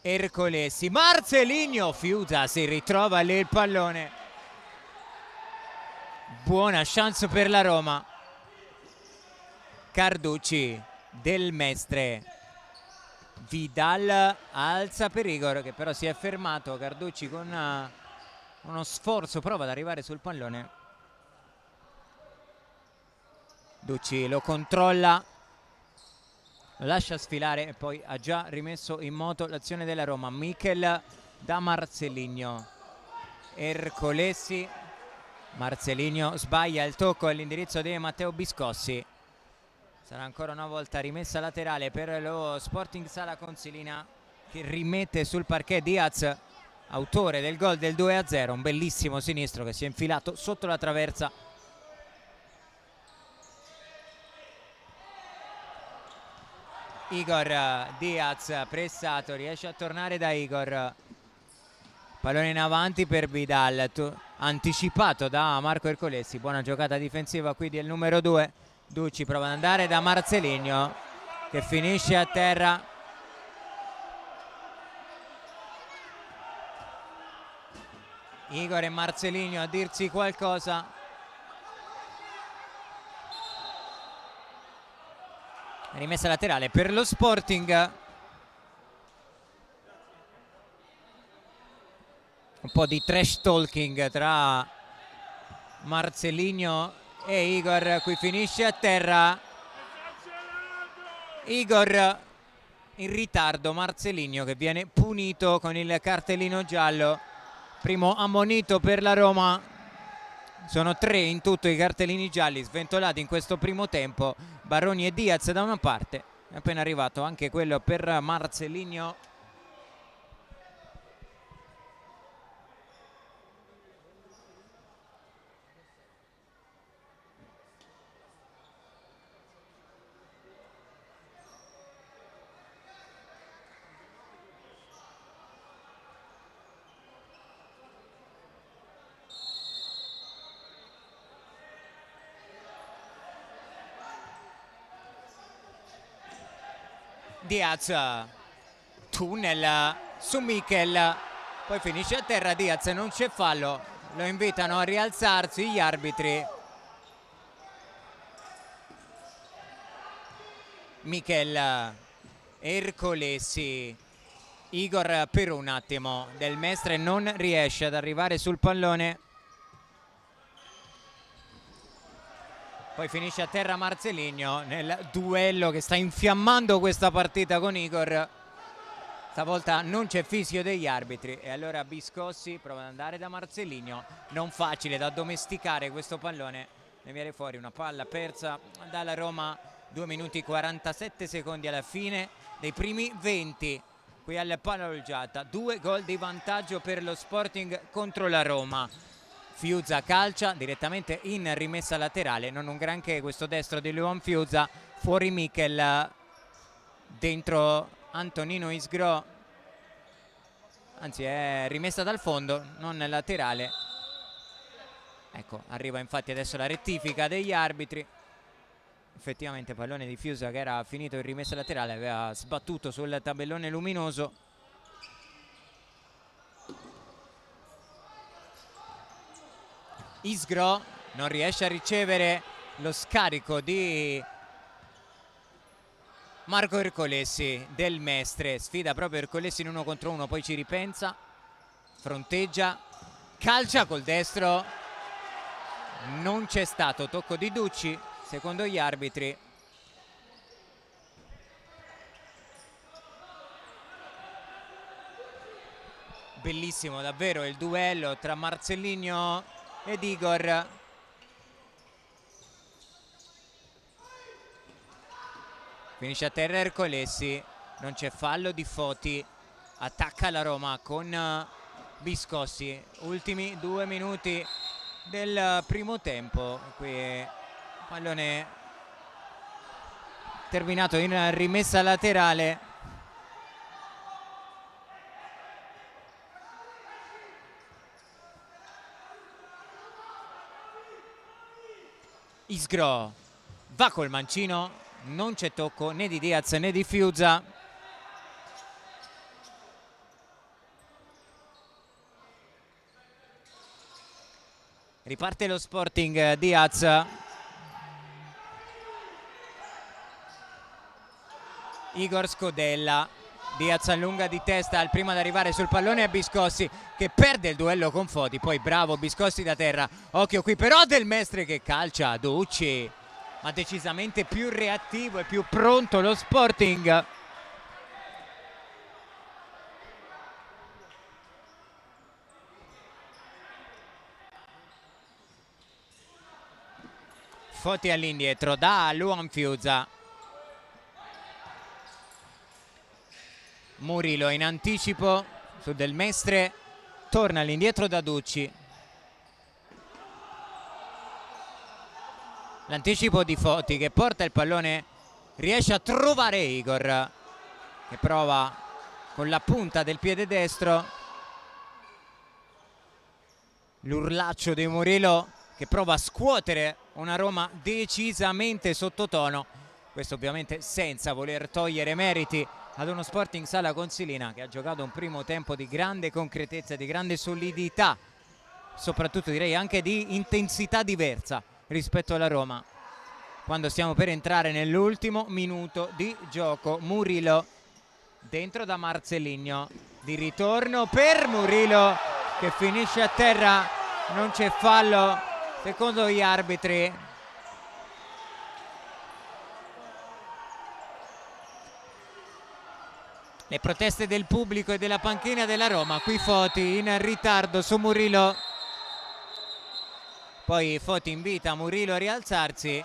Ercolesi, Marcelinho, Fiuza si ritrova lì il pallone, buona chance per la Roma. Carducci, Del Mestre, Vidal alza per Igor che però si è fermato. Carducci con uno sforzo prova ad arrivare sul pallone, Ducci lo controlla, lo lascia sfilare e poi ha già rimesso in moto l'azione della Roma. Michel da Marcelinho, Ercolesi, Marcelinho sbaglia il tocco all'indirizzo di Matteo Biscossi. Sarà ancora una volta rimessa laterale per lo Sporting Sala Consilina, che rimette sul parquet Diaz, autore del gol del 2-0, un bellissimo sinistro che si è infilato sotto la traversa. Igor Diaz pressato, riesce a tornare da Igor, pallone in avanti per Vidal, anticipato da Marco Ercolesi. Buona giocata difensiva qui del numero 2. Ducci prova ad andare da Marcelinho che finisce a terra. Igor e Marcelinho a dirsi qualcosa. Rimessa laterale per lo Sporting. Un po' di trash talking tra Marcelinho e Igor. Qui finisce a terra Igor in ritardo, Marcelinho che viene punito con il cartellino giallo. Primo ammonito per la Roma. Sono 3 in tutto i cartellini gialli sventolati in questo primo tempo. Baroni e Diaz da una parte, è appena arrivato anche quello per Marcelinho. Diaz, tunnel su Michel, poi finisce a terra Diaz, non c'è fallo, lo invitano a rialzarsi gli arbitri. Michel, Ercolesi, Igor per un attimo, Del Mestre non riesce ad arrivare sul pallone. Poi finisce a terra Marcelinho nel duello che sta infiammando questa partita con Igor. Stavolta non c'è fischio degli arbitri e allora Biscossi prova ad andare da Marcelinho. Non facile da addomesticare questo pallone. Ne viene fuori una palla persa dalla Roma. 2 minuti 47 secondi alla fine dei primi 20. Qui al Palolgiata. 2 gol di vantaggio per lo Sporting contro la Roma. Fiuza calcia direttamente in rimessa laterale, non un granché questo destro di Leon Fiuza, fuori Michel, dentro Antonino Isgro, anzi è rimessa dal fondo, non laterale. Ecco, arriva infatti adesso la rettifica degli arbitri. Effettivamente pallone di Fiusa che era finito in rimessa laterale, aveva sbattuto sul tabellone luminoso. Isgro non riesce a ricevere lo scarico di Marco Ercolesi del Mestre. Sfida proprio Ercolesi in 1 contro 1, poi ci ripensa, fronteggia, calcia col destro. Non c'è stato tocco di Ducci, secondo gli arbitri. Bellissimo davvero il duello tra Marcellinho ed Igor. Finisce a terra Ercolesi, non c'è fallo di Foti, attacca la Roma con Biscossi. Ultimi 2 minuti del primo tempo, qui pallone terminato in rimessa laterale. Isgro va col mancino, non c'è tocco né di Diaz né di Fiuza. Riparte lo Sporting, Diaz. Igor Scodella. Diaz allunga di testa, il primo ad arrivare sul pallone è Biscossi che perde il duello con Foti, poi bravo Biscossi da terra. Occhio qui però Del Mestre che calcia Ducci, ma decisamente più reattivo e più pronto lo Sporting. Foti all'indietro da Luan Fiuza. Murillo in anticipo su Del Mestre, torna all'indietro da Ducci. L'anticipo di Foti che porta il pallone, riesce a trovare Igor che prova con la punta del piede destro. L'urlaccio di Murillo che prova a scuotere una Roma decisamente sottotono, questo ovviamente senza voler togliere meriti ad uno Sporting Sala Consilina che ha giocato un primo tempo di grande concretezza, di grande solidità, soprattutto direi anche di intensità diversa rispetto alla Roma. Quando stiamo per entrare nell'ultimo minuto di gioco, Murillo dentro da Marcellinho, di ritorno per Murillo che finisce a terra, non c'è fallo secondo gli arbitri. Le proteste del pubblico e della panchina della Roma, qui Foti in ritardo su Murillo, poi Foti invita Murillo a rialzarsi.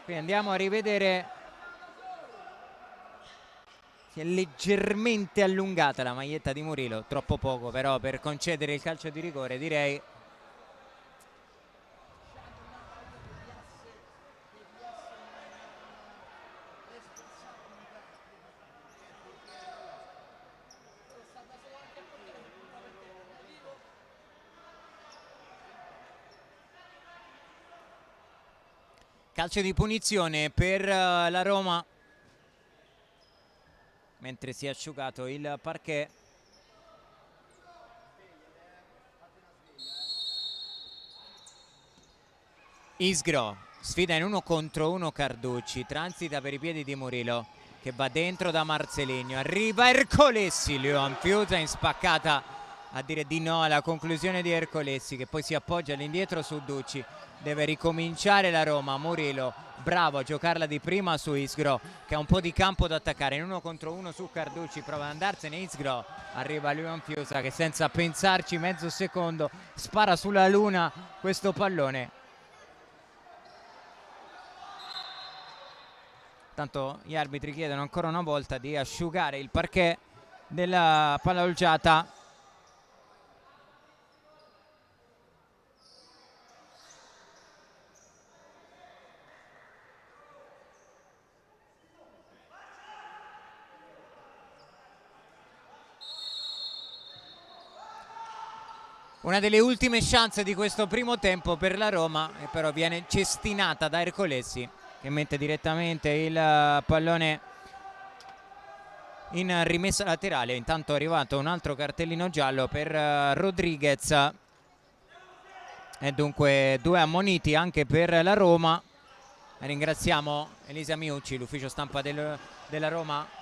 Qui andiamo a rivedere, si è leggermente allungata la maglietta di Murillo, troppo poco però per concedere il calcio di rigore direi. Calcio di punizione per la Roma, mentre si è asciugato il parquet. Isgro sfida in 1 contro 1 Carducci, transita per i piedi di Murillo che va dentro da Marcellinho, arriva Ercolesi, Luan Fiuza in spaccata a dire di no alla conclusione di Ercolesi che poi si appoggia all'indietro su Ducci. Deve ricominciare la Roma, Murillo bravo a giocarla di prima su Isgro che ha un po' di campo da attaccare, in 1 contro 1 su Carducci, prova ad andarsene Isgro, arriva Luan Fiuza che senza pensarci mezzo secondo spara sulla luna questo pallone. Tanto gli arbitri chiedono ancora una volta di asciugare il parquet della palla Una delle ultime chance di questo primo tempo per la Roma, e però viene cestinata da Ercolesi, che mette direttamente il pallone in rimessa laterale. Intanto è arrivato un altro cartellino giallo per Rodriguez e dunque 2 ammoniti anche per la Roma. Ringraziamo Elisa Miucci, l'ufficio stampa della Roma.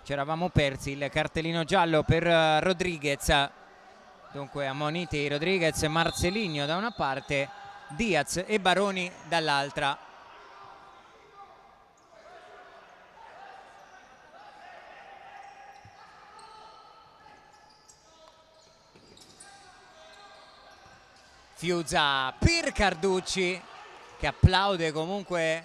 Ci eravamo persi il cartellino giallo per Rodriguez. Dunque ammoniti Rodriguez e Marcelinho da una parte, Diaz e Baroni dall'altra. Fiuza per Carducci, che applaude comunque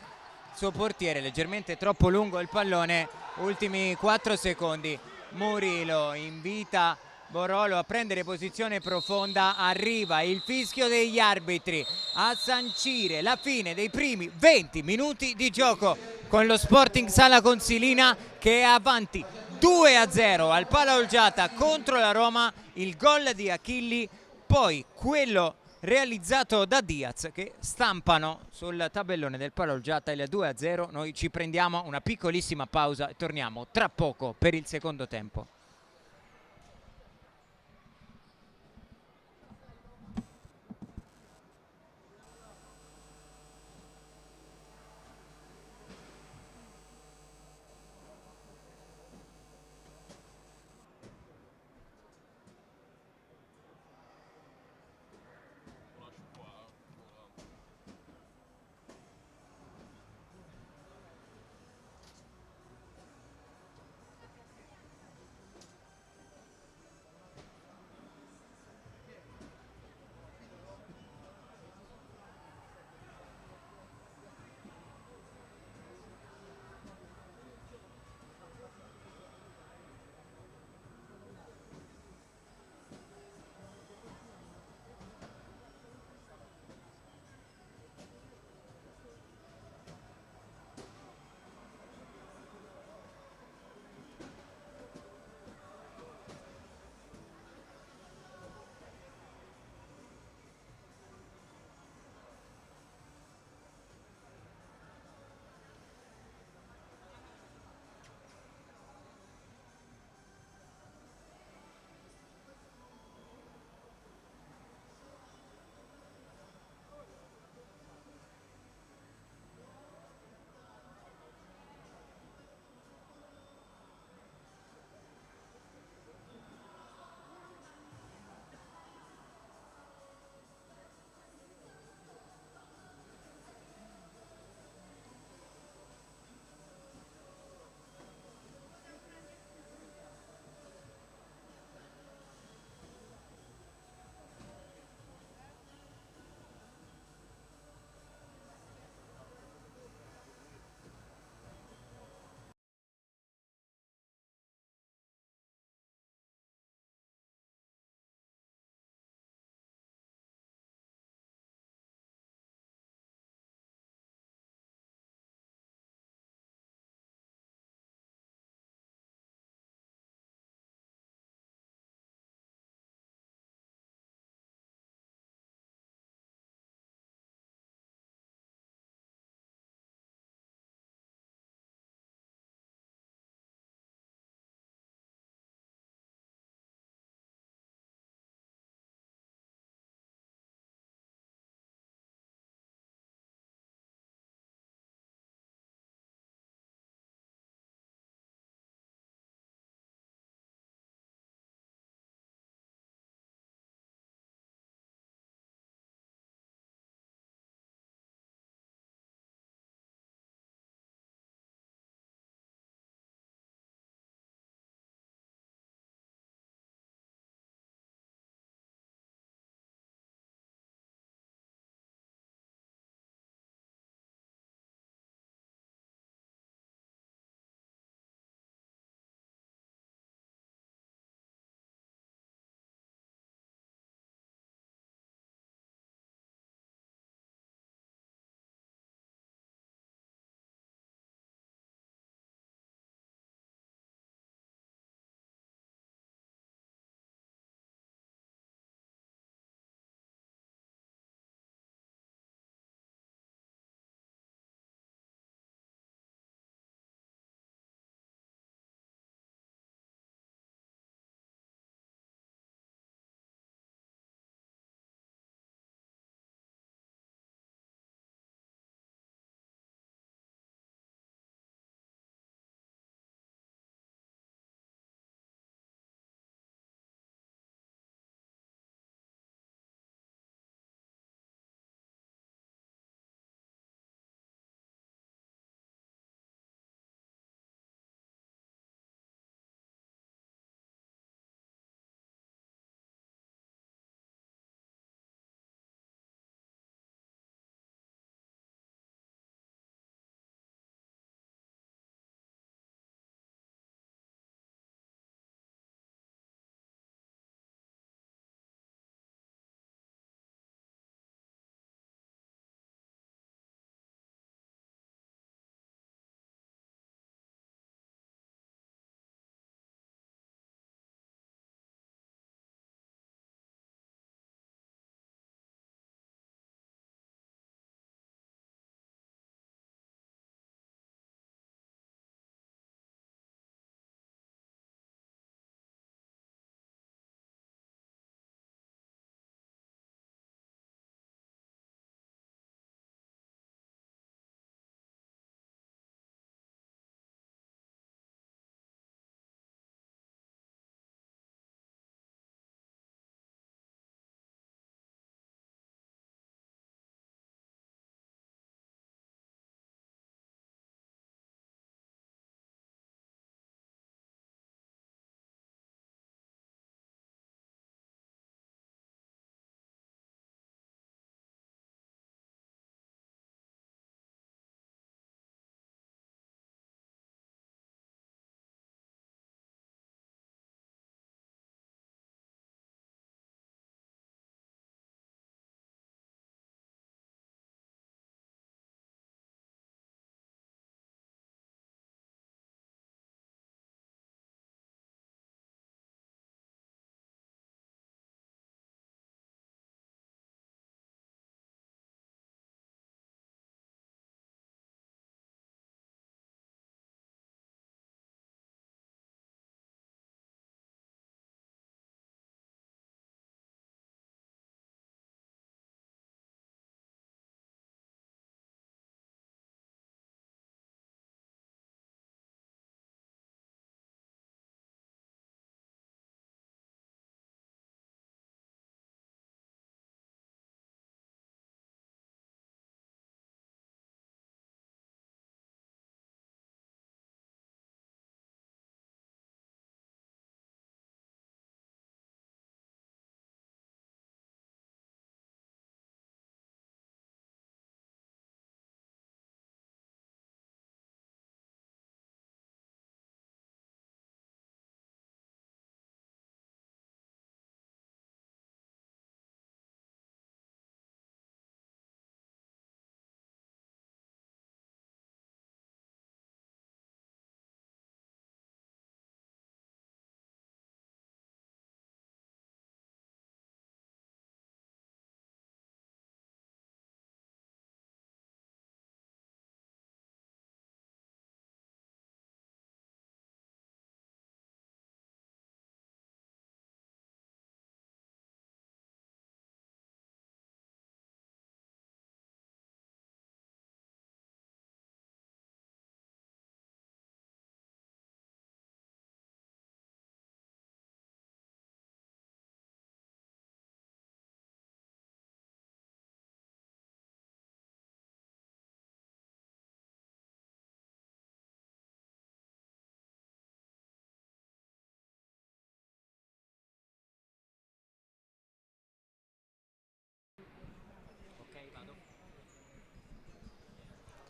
il suo portiere, leggermente troppo lungo il pallone, ultimi 4 secondi. Murillo invita Borolo a prendere posizione profonda, arriva il fischio degli arbitri a sancire la fine dei primi 20 minuti di gioco con lo Sporting Sala Consilina che è avanti 2-0 al Pala Olgiata contro la Roma. Il gol di Achilli, poi quello realizzato da Diaz, che stampano sul tabellone del Pala Olgiata il 2-0. Noi ci prendiamo una piccolissima pausa e torniamo tra poco per il secondo tempo.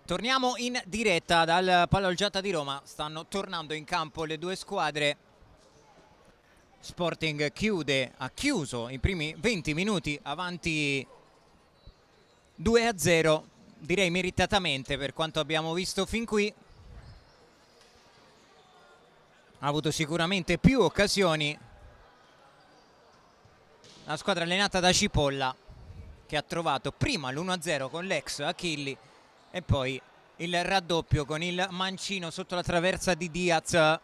Torniamo in diretta dal Palloggiata di Roma, stanno tornando in campo le due squadre. Sporting ha chiuso i primi 20 minuti avanti 2-0, direi meritatamente per quanto abbiamo visto fin qui. Ha avuto sicuramente più occasioni la squadra allenata da Cipolla, che ha trovato prima l'1-0 con l'ex Achilli e poi il raddoppio con il mancino sotto la traversa di Diaz.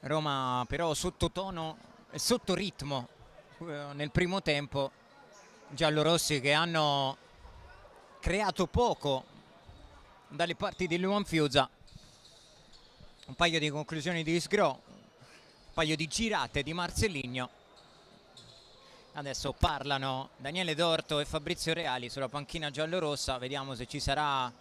Roma però sottotono e sotto ritmo nel primo tempo. Giallorossi che hanno creato poco dalle parti di Luan Fiuza. Un paio di conclusioni di Isgro, un paio di girate di Marcelinho. Adesso parlano Daniele Dorto e Fabrizio Reali sulla panchina giallorossa. Vediamo se ci sarà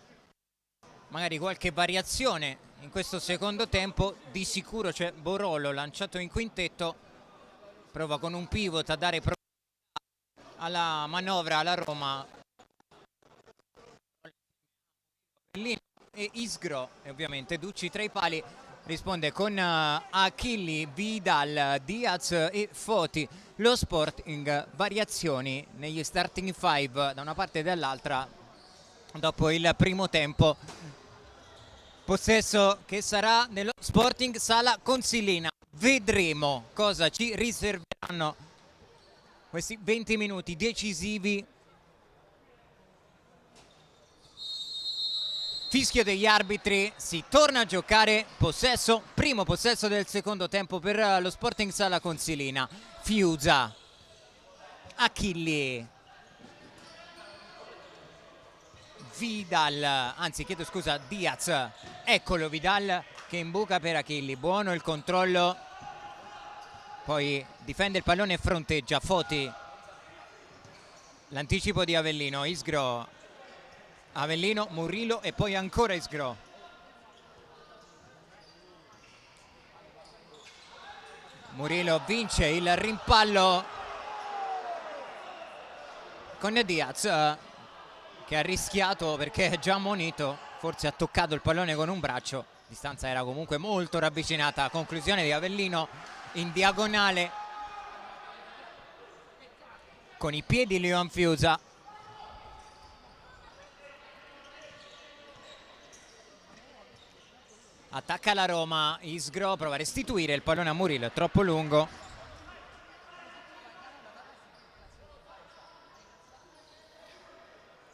magari qualche variazione in questo secondo tempo. Di sicuro c'è Borolo lanciato in quintetto, prova con un pivot a dare alla manovra alla Roma. E Isgro e ovviamente Ducci tra i pali, risponde con Achilli, Vidal, Diaz e Foti. Lo Sporting variazioni negli starting five da una parte e dall'altra dopo il primo tempo. Possesso che sarà nello Sporting Sala Consilina. Vedremo cosa ci riserveranno questi 20 minuti decisivi. Fischio degli arbitri, si torna a giocare, possesso, primo possesso del secondo tempo per lo Sporting Sala Consilina. Fiuza, Achilli, Vidal, anzi chiedo scusa, Diaz, eccolo Vidal che imbuca per Achilli, buono il controllo, poi difende il pallone e fronteggia Foti, l'anticipo di Avellino, Isgro, Avellino, Murillo e poi ancora Isgro. Murillo vince il rimpallo con Diaz che ha rischiato perché è già ammonito, forse ha toccato il pallone con un braccio, la distanza era comunque molto ravvicinata. Conclusione di Avellino in diagonale con i piedi Luan Fiuza. Attacca la Roma, Isgro prova a restituire il pallone a Murillo, è troppo lungo.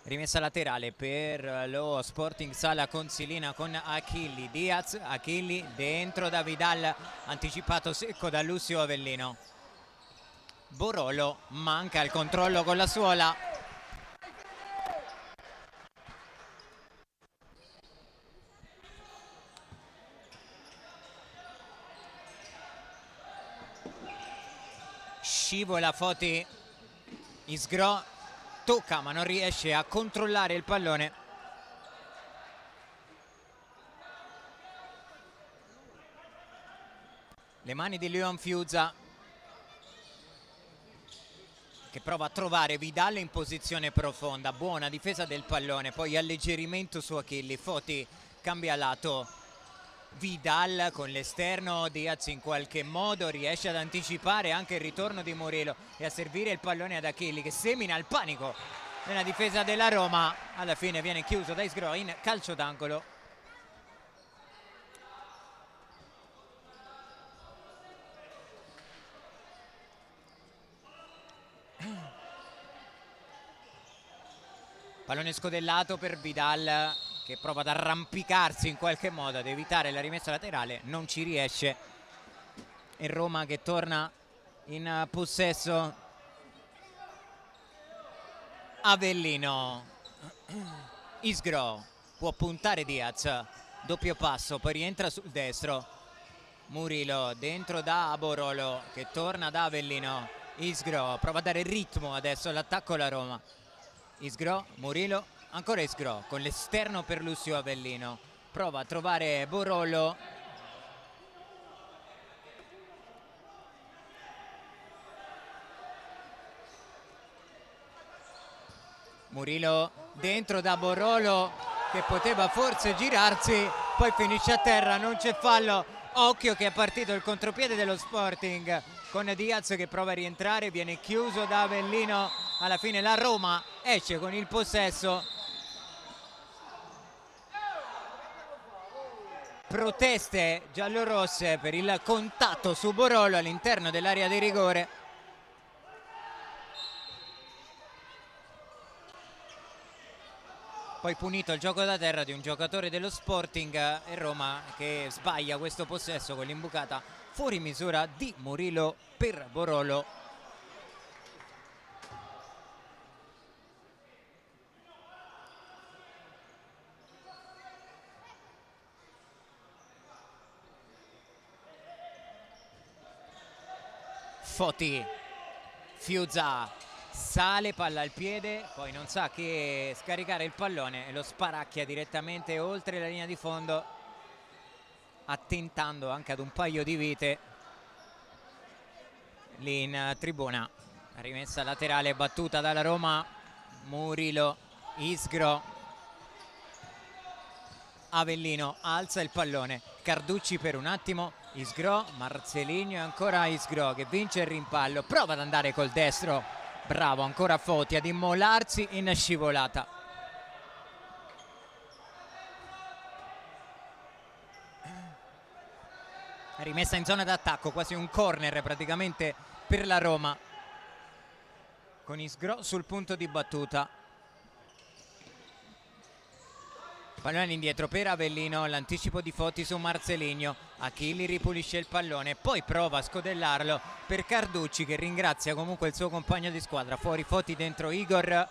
Rimessa laterale per lo Sporting Sala Consilina con Achilli, Diaz, Achilli dentro da Vidal, anticipato secco da Lucio Avellino. Borolo manca il controllo con la suola. Scivola Foti, Isgro tocca ma non riesce a controllare il pallone. Le mani di Luan Fiuza che prova a trovare Vidal in posizione profonda, buona difesa del pallone, poi alleggerimento su Achilli, Foti cambia lato, Vidal con l'esterno, Diaz in qualche modo riesce ad anticipare anche il ritorno di Murillo e a servire il pallone ad Achilli che semina il panico nella difesa della Roma. Alla fine viene chiuso da Isgro in calcio d'angolo. Pallone scodellato per Vidal che prova ad arrampicarsi in qualche modo ad evitare la rimessa laterale, non ci riesce. E Roma che torna in possesso. Avellino, Isgro può puntare Diaz, doppio passo, poi rientra sul destro. Murillo dentro da Borolo che torna da Avellino. Isgro prova a dare ritmo adesso all'attacco alla Roma. Isgro, Murillo, ancora Isgro con l'esterno per Lucio Avellino, prova a trovare Borolo, Murillo dentro da Borolo che poteva forse girarsi, poi finisce a terra, non c'è fallo. Occhio che è partito il contropiede dello Sporting con Diaz che prova a rientrare, viene chiuso da Avellino. Alla fine la Roma esce con il possesso. Proteste giallorosse per il contatto su Borolo all'interno dell'area di rigore. Poi punito il gioco da terra di un giocatore dello Sporting e Roma che sbaglia questo possesso con l'imbucata fuori misura di Murillo per Borolo. Foti, Fiuza, sale, palla al piede, poi non sa che scaricare il pallone e lo sparacchia direttamente oltre la linea di fondo, attentando anche ad un paio di vite lì in tribuna. Rimessa laterale battuta dalla Roma. Murillo, Isgro, Avellino alza il pallone, Carducci per un attimo, Isgro, Marcelinho e ancora Isgro che vince il rimpallo, prova ad andare col destro, bravo ancora Foti ad immolarsi in scivolata. Rimessa in zona d'attacco, quasi un corner praticamente per la Roma, con Isgro sul punto di battuta. Pallone indietro per Avellino, l'anticipo di Foti su Marcelinho, Achilli ripulisce il pallone, poi prova a scodellarlo per Carducci che ringrazia comunque il suo compagno di squadra, fuori Foti, dentro Igor,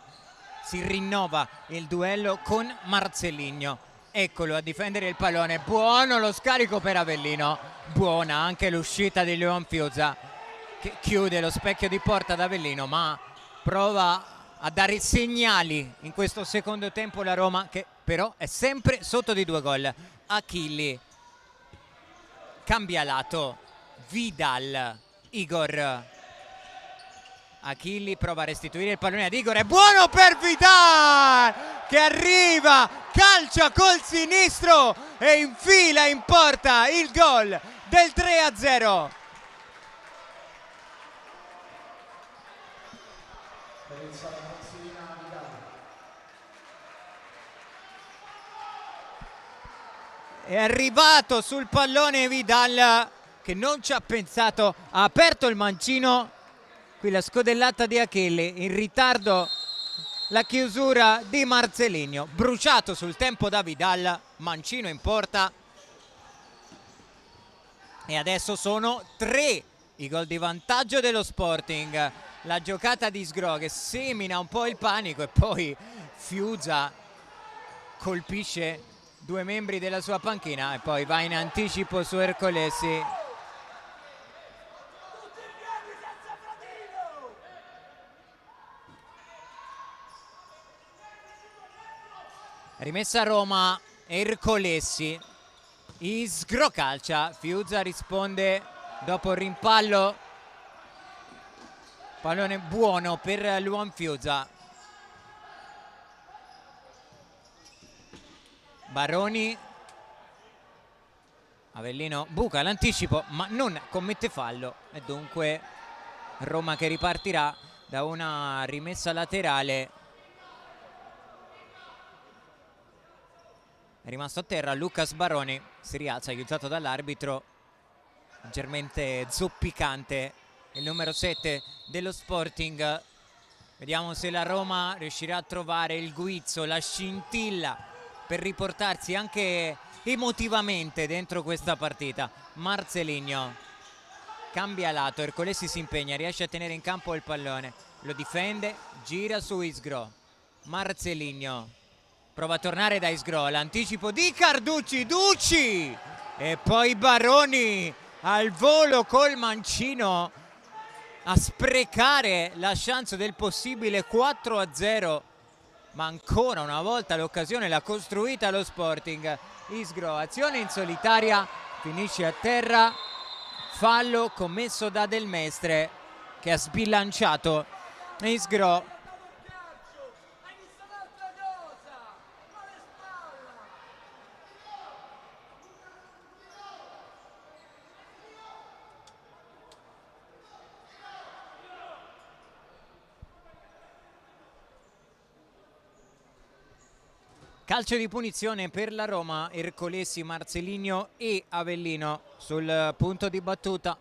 si rinnova il duello con Marcelinho, eccolo a difendere il pallone, buono lo scarico per Avellino, buona anche l'uscita di Luan Fiuza che chiude lo specchio di porta ad Avellino, ma prova a dare segnali in questo secondo tempo la Roma che però è sempre sotto di 2 gol. Achilli cambia lato, Vidal, Igor, Achilli prova a restituire il pallone ad Igor, è buono per Vidal che arriva, calcia col sinistro e infila in porta il gol del 3-0. È arrivato sul pallone Vidal che non ci ha pensato, ha aperto il mancino, qui la scodellata di Achilli, in ritardo la chiusura di Marcelinho, bruciato sul tempo da Vidal, mancino in porta e adesso sono 3 i gol di vantaggio dello Sporting. La giocata di Isgro che semina un po' il panico e poi Fiuza colpisce 2 membri della sua panchina e poi va in anticipo su Ercolesi. Rimessa a Roma, Ercolesi, Isgro calcia, Fiuza risponde dopo il rimpallo, pallone buono per Luan Fiuza. Baroni, Avellino buca l'anticipo ma non commette fallo e dunque Roma che ripartirà da una rimessa laterale. È rimasto a terra Lucas Baroni, si rialza aiutato dall'arbitro, leggermente zoppicante il numero 7 dello Sporting. Vediamo se la Roma riuscirà a trovare il guizzo, la scintilla per riportarsi anche emotivamente dentro questa partita. Marcelinho cambia lato, Ercolesi si impegna, riesce a tenere in campo il pallone, lo difende, gira su Isgro, Marcelinho prova a tornare da Isgro, l'anticipo di Carducci, Ducci e poi Baroni al volo col mancino a sprecare la chance del possibile 4-0, ma ancora una volta l'occasione l'ha costruita lo Sporting. Isgro, azione in solitaria, finisce a terra, fallo commesso da Del Mestre che ha sbilanciato Isgro. Calcio di punizione per la Roma, Ercolesi, Marcelinho e Avellino sul punto di battuta.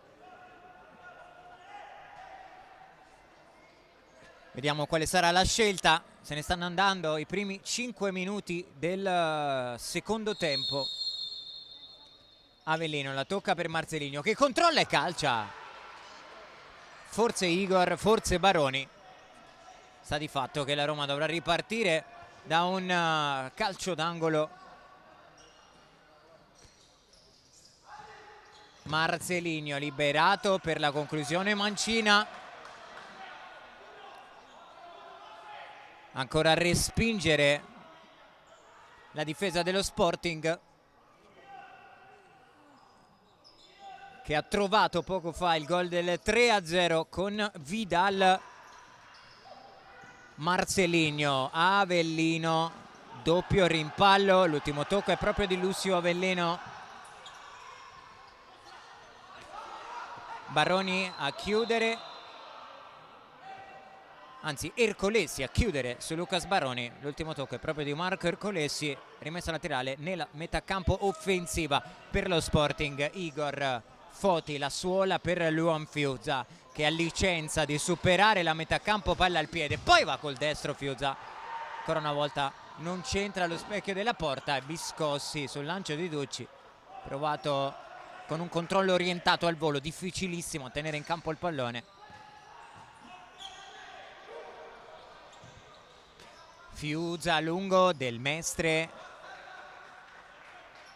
Vediamo quale sarà la scelta. Se ne stanno andando i primi 5 minuti del secondo tempo. Avellino la tocca per Marcelinho che controlla e calcia. Forse Igor, forse Baroni. Sta di fatto che la Roma dovrà ripartire da un calcio d'angolo. Marcelinho liberato per la conclusione Mancina. Ancora a respingere la difesa dello Sporting, che ha trovato poco fa il gol del 3-0 con Vidal. Marcelinho, Avellino, doppio rimpallo, l'ultimo tocco è proprio di Lucio Avellino. Baroni a chiudere, anzi Ercolesi a chiudere su Lucas Baroni. L'ultimo tocco è proprio di Marco Ercolesi, rimessa laterale nella metà campo offensiva per lo Sporting. Igor Foti, la suola per Luan Fiuza, che ha licenza di superare la metà campo, palla al piede, poi va col destro Fiuza, ancora una volta non c'entra lo specchio della porta. Biscossi sul lancio di Ducci, provato con un controllo orientato al volo, difficilissimo a tenere in campo il pallone. Fiuza a lungo, Del Mestre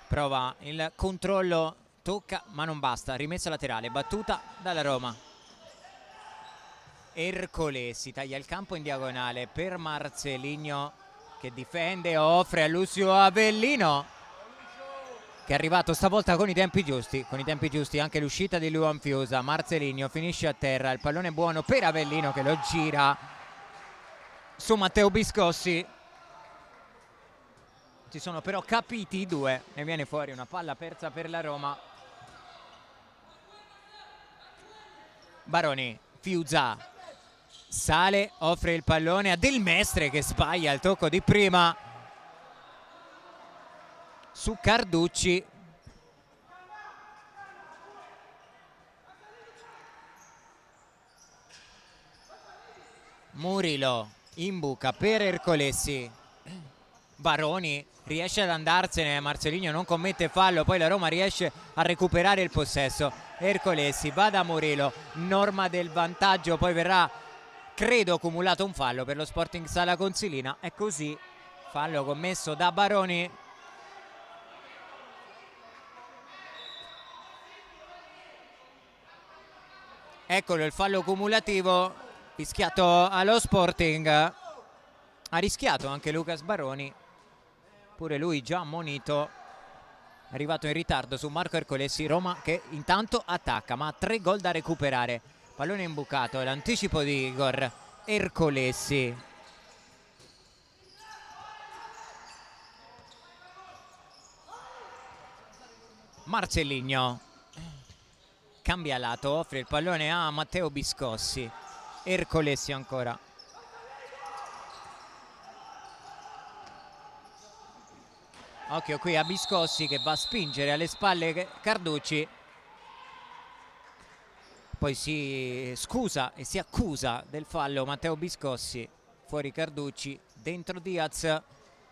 prova il controllo, tocca ma non basta, rimessa laterale, battuta dalla Roma. Ercolesi taglia il campo in diagonale per Marcelinho che difende, offre a Lucio Avellino, che è arrivato stavolta con i tempi giusti, anche l'uscita di Luan Fiuza. Marcelinho finisce a terra, il pallone buono per Avellino che lo gira su Matteo Biscossi. Ci sono però capiti i due, ne viene fuori una palla persa per la Roma. Baroni, Fiuza sale, offre il pallone a Del Mestre che sbaglia il tocco di prima su Carducci. Murillo in buca per Ercolesi. Baroni riesce ad andarsene, Marcelinho non commette fallo, poi la Roma riesce a recuperare il possesso. Ercolesi va da Murillo, norma del vantaggio, poi verrà credo accumulato un fallo per lo Sporting Sala Consilina. È così, fallo commesso da Baroni. Eccolo il fallo cumulativo fischiato allo Sporting. Ha rischiato anche Lucas Baroni, pure lui già ammonito, è arrivato in ritardo su Marco Ercolesi. Roma che intanto attacca ma ha 3 gol da recuperare. Pallone imbucato, l'anticipo di Igor Ercolesi. Marcelinho cambia lato, offre il pallone a Matteo Biscossi. Ercolesi ancora. Occhio qui a Biscossi che va a spingere alle spalle Carducci, poi si scusa e si accusa del fallo Matteo Biscossi. Fuori Carducci, dentro Diaz,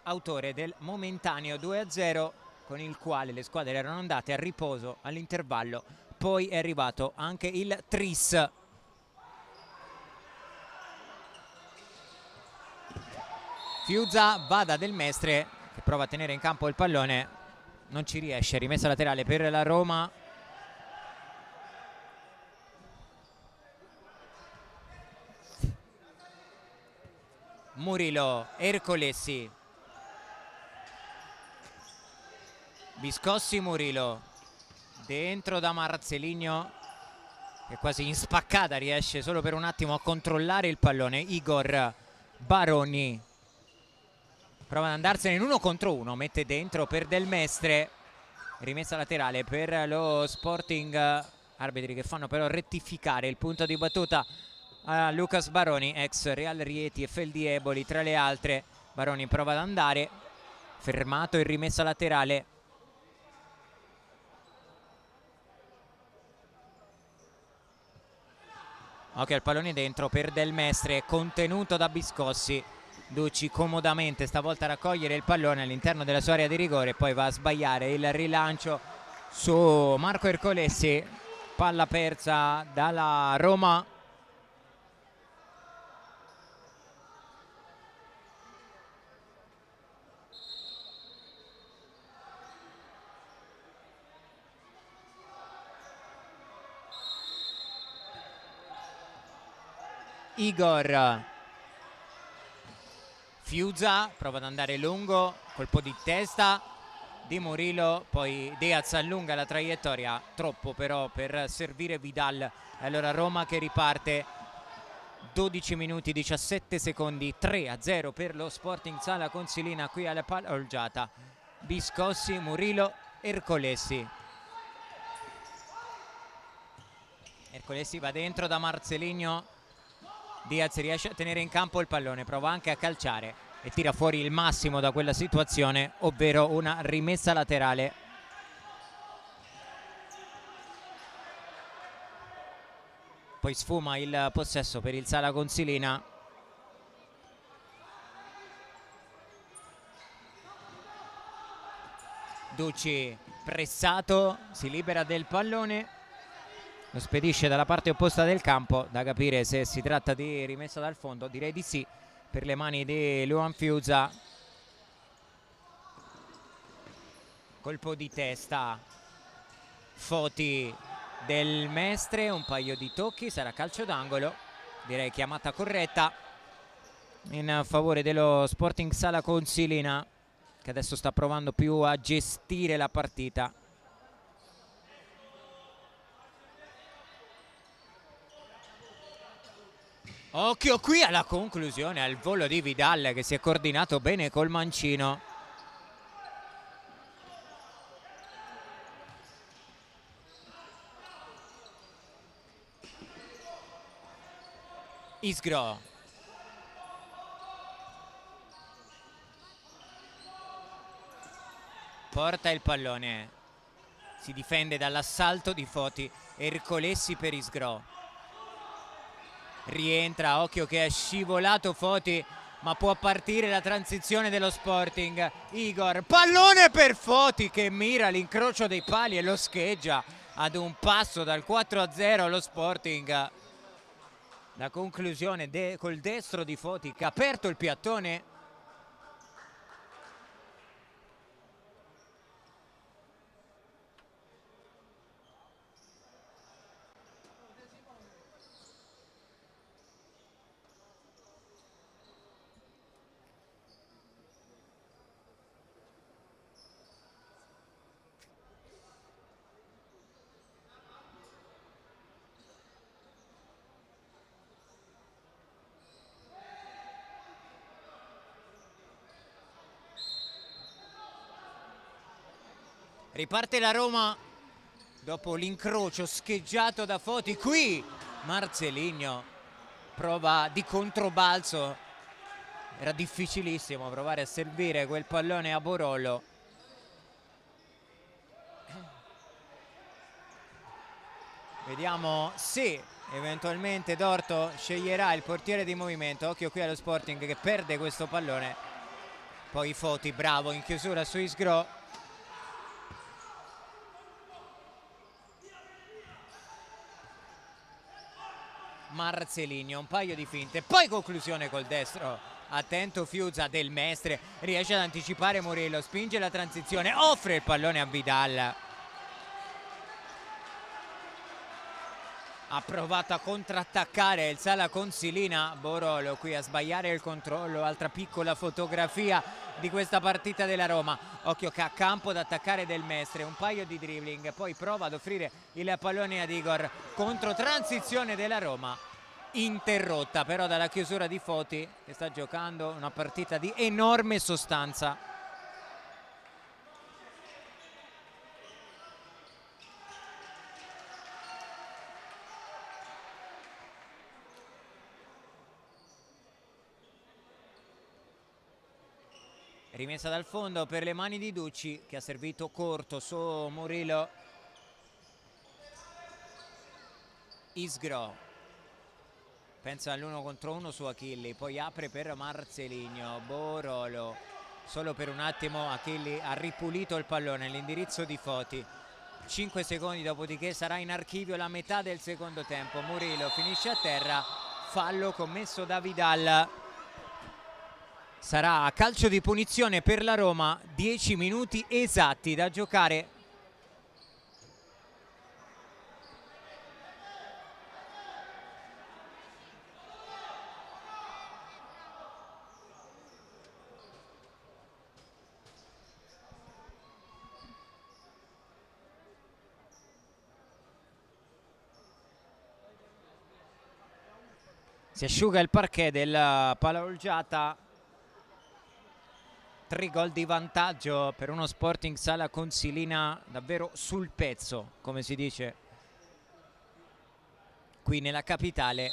autore del momentaneo 2-0 con il quale le squadre erano andate a riposo all'intervallo. Poi è arrivato anche il tris. Fiuza va da Del Mestre che prova a tenere in campo il pallone, non ci riesce, rimessa laterale per la Roma. Murillo, Ercolesi, Biscossi, Murillo, dentro da Marcelinho che quasi in spaccata riesce solo per un attimo a controllare il pallone. Igor Baroni prova ad andarsene in 1 contro 1, mette dentro per Del Mestre, rimessa laterale per lo Sporting. Arbitri che fanno però rettificare il punto di battuta a Lucas Baroni, ex Real Rieti e Feldieboli tra le altre. Baroni prova ad andare, fermato in rimessa laterale. Ok, il pallone dentro per Del Mestre, contenuto da Biscossi. Ducci comodamente stavolta a raccogliere il pallone all'interno della sua area di rigore, poi va a sbagliare il rilancio su Marco Ercolesi, palla persa dalla Roma. Igor Fiuza prova ad andare lungo, colpo di testa di Murillo, poi Diaz allunga la traiettoria, troppo però per servire Vidal. Allora Roma che riparte, 12 minuti 17 secondi, 3-0 per lo Sporting Sala Consilina qui alla palla Olgiata. Biscossi, Murillo, Ercolesi. Ercolesi va dentro da Marcelinho. Diaz riesce a tenere in campo il pallone, prova anche a calciare e tira fuori il massimo da quella situazione, ovvero una rimessa laterale. Poi sfuma il possesso per il Sala Consilina. Ducci pressato, si libera del pallone, lo spedisce dalla parte opposta del campo, da capire se si tratta di rimessa dal fondo, direi di sì, per le mani di Luan Fiuza. Colpo di testa, Foti Del Mestre, un paio di tocchi, sarà calcio d'angolo, direi chiamata corretta in favore dello Sporting Sala Consilina, che adesso sta provando più a gestire la partita. Occhio qui alla conclusione, al volo di Vidal che si è coordinato bene col mancino. Isgro. Porta il pallone. Si difende dall'assalto di Foti. Ercolesi per Isgro. Rientra, occhio che è scivolato Foti, ma può partire la transizione dello Sporting. Igor, pallone per Foti che mira l'incrocio dei pali e lo scheggia ad un passo dal 4-0 lo Sporting. La conclusione col destro di Foti che ha aperto il piattone. Riparte la Roma dopo l'incrocio scheggiato da Foti. Qui Marcelinho prova di controbalzo, era difficilissimo provare a servire quel pallone a Borollo. Vediamo se eventualmente Dorto sceglierà il portiere di movimento. Occhio qui allo Sporting che perde questo pallone. Poi Foti bravo in chiusura su Isgro. Marcelinho, un paio di finte, poi conclusione col destro, attento Fiuza. Del Mestre riesce ad anticipare Murillo, spinge la transizione, offre il pallone a Vidal, ha provato a contrattaccare il Sala Consilina. Borolo qui a sbagliare il controllo, altra piccola fotografia di questa partita della Roma. Occhio che a campo ad attaccare Del Mestre, un paio di dribbling, poi prova ad offrire il pallone ad Igor, contro transizione della Roma interrotta però dalla chiusura di Foti, che sta giocando una partita di enorme sostanza. rimessa dal fondo per le mani di Ducci, che ha servito corto su Murillo. Isgro pensa all'1 contro 1 su Achilli, poi apre per Marcelinho. Borolo, solo per un attimo Achilli ha ripulito il pallone, l'indirizzo di Foti. 5 secondi, dopodiché sarà in archivio la metà del secondo tempo. Murillo finisce a terra, fallo commesso da Vidal. Sarà a calcio di punizione per la Roma, 10 minuti esatti da giocare. Si asciuga il parquet del Palaolgiata. 3 gol di vantaggio per uno Sporting Sala Consilina davvero sul pezzo, come si dice qui nella capitale.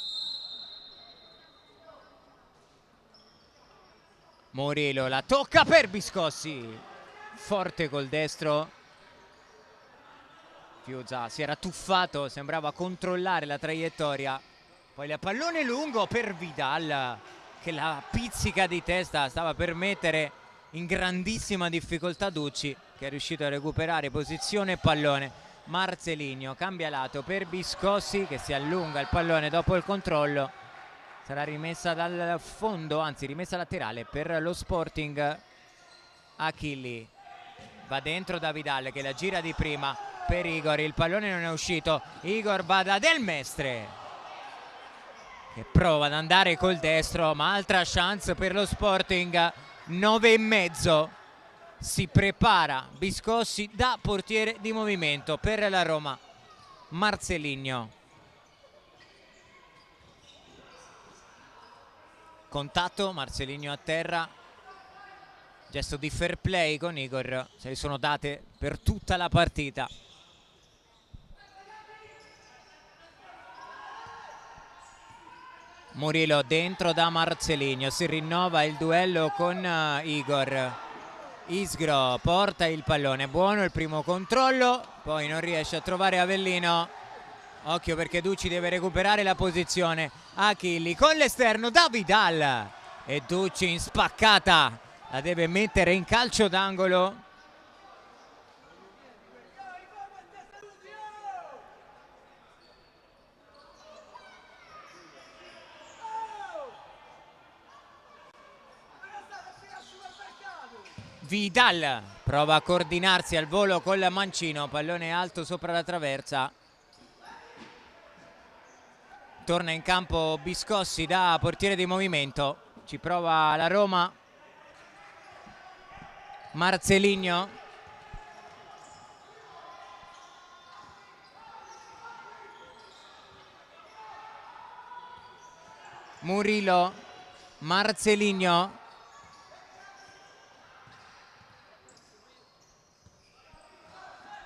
Murillo la tocca per Biscossi, forte col destro. Fiuza si era tuffato, sembrava controllare la traiettoria. Poi il pallone lungo per Vidal, che la pizzica di testa stava per mettere in grandissima difficoltà Ducci, che è riuscito a recuperare posizione e pallone. Marcelinho cambia lato per Biscossi, che si allunga il pallone dopo il controllo. Sarà rimessa dal fondo, anzi rimessa laterale per lo Sporting. Achilli va dentro da Vidal, che la gira di prima per Igor, il pallone non è uscito. Igor va da Del Mestre, che prova ad andare col destro, ma altra chance per lo Sporting. 9,5. Si prepara Biscossi da portiere di movimento per la Roma. Marcelinho, contatto, Marcelinho a terra, gesto di fair play con Igor, se li sono date per tutta la partita. Murillo dentro da Marcelinho, si rinnova il duello con Igor. Isgro porta il pallone, buono il primo controllo, poi non riesce a trovare Avellino. Occhio perché Ducci deve recuperare la posizione. Achilli con l'esterno da Vidal, e Ducci in spaccata la deve mettere in calcio d'angolo. Vidal prova a coordinarsi al volo col mancino, pallone alto sopra la traversa. Torna in campo Biscossi da portiere di movimento, ci prova la Roma. Marcelinho, Murillo, Marcelinho,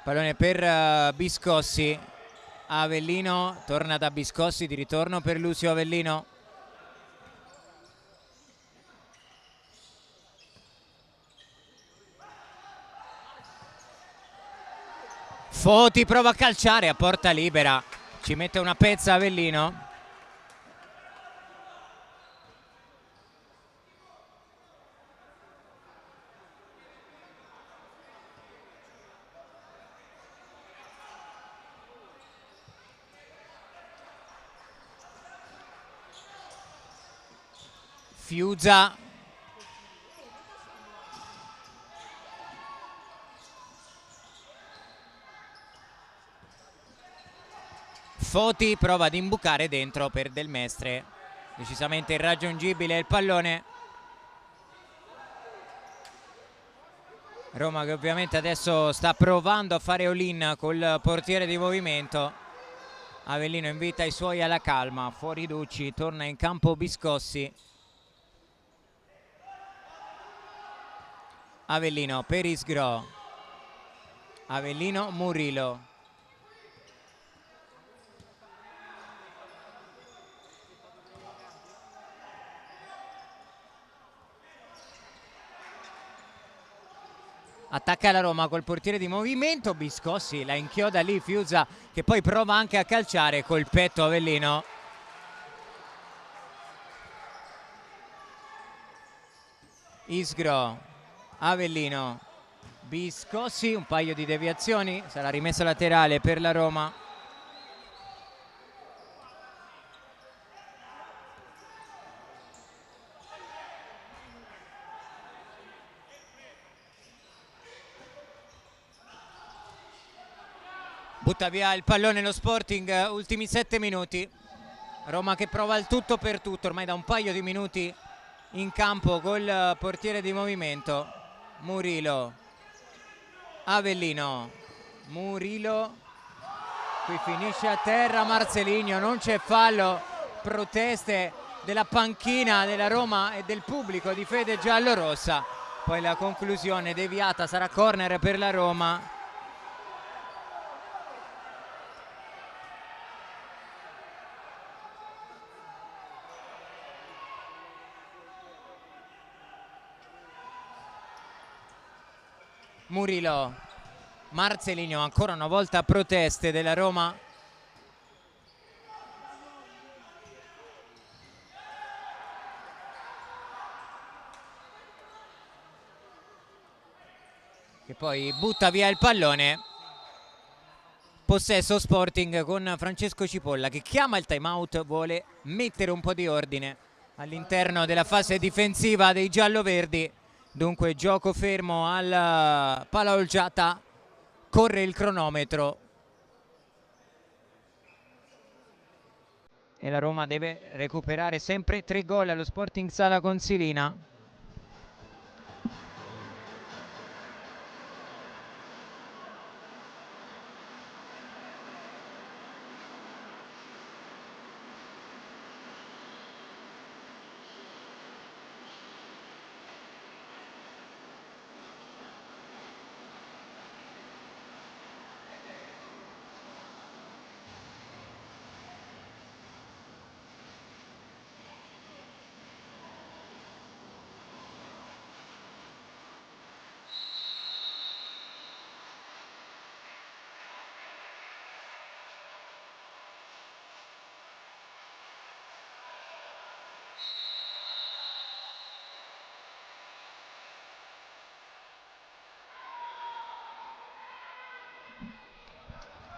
pallone per Biscossi. Avellino torna da Biscossi, di ritorno per Lucio Avellino. Foti prova a calciare a porta libera, ci mette una pezza Avellino. Fiuza, Foti prova ad imbucare dentro per Del Mestre, decisamente irraggiungibile il pallone. Roma che ovviamente adesso sta provando a fare all-in col portiere di movimento. Avellino invita i suoi alla calma, fuori Ducci, torna in campo Biscossi. Avellino per Isgro, Avellino, Murillo, attacca la Roma col portiere di movimento, Biscossi la inchioda lì, Fiuza che poi prova anche a calciare col petto Avellino. Isgro, Avellino, Biscossi, un paio di deviazioni, sarà rimessa laterale per la Roma. Butta via il pallone lo Sporting, ultimi 7 minuti. Roma che prova il tutto per tutto, ormai da un paio di minuti in campo col portiere di movimento. Murilo, Avellino, Murilo, qui finisce a terra Marcelinho, non c'è fallo, proteste della panchina della Roma e del pubblico di fede giallorossa. Poi la conclusione deviata, sarà corner per la Roma. Murilo, Marcelinho, ancora una volta proteste della Roma. Che poi butta via il pallone. Possesso Sporting con Francesco Cipolla che chiama il time out, vuole mettere un po' di ordine all'interno della fase difensiva dei gialloverdi. Dunque gioco fermo al Palaolgiata, corre il cronometro e la Roma deve recuperare sempre 3 gol allo Sporting Sala Consilina.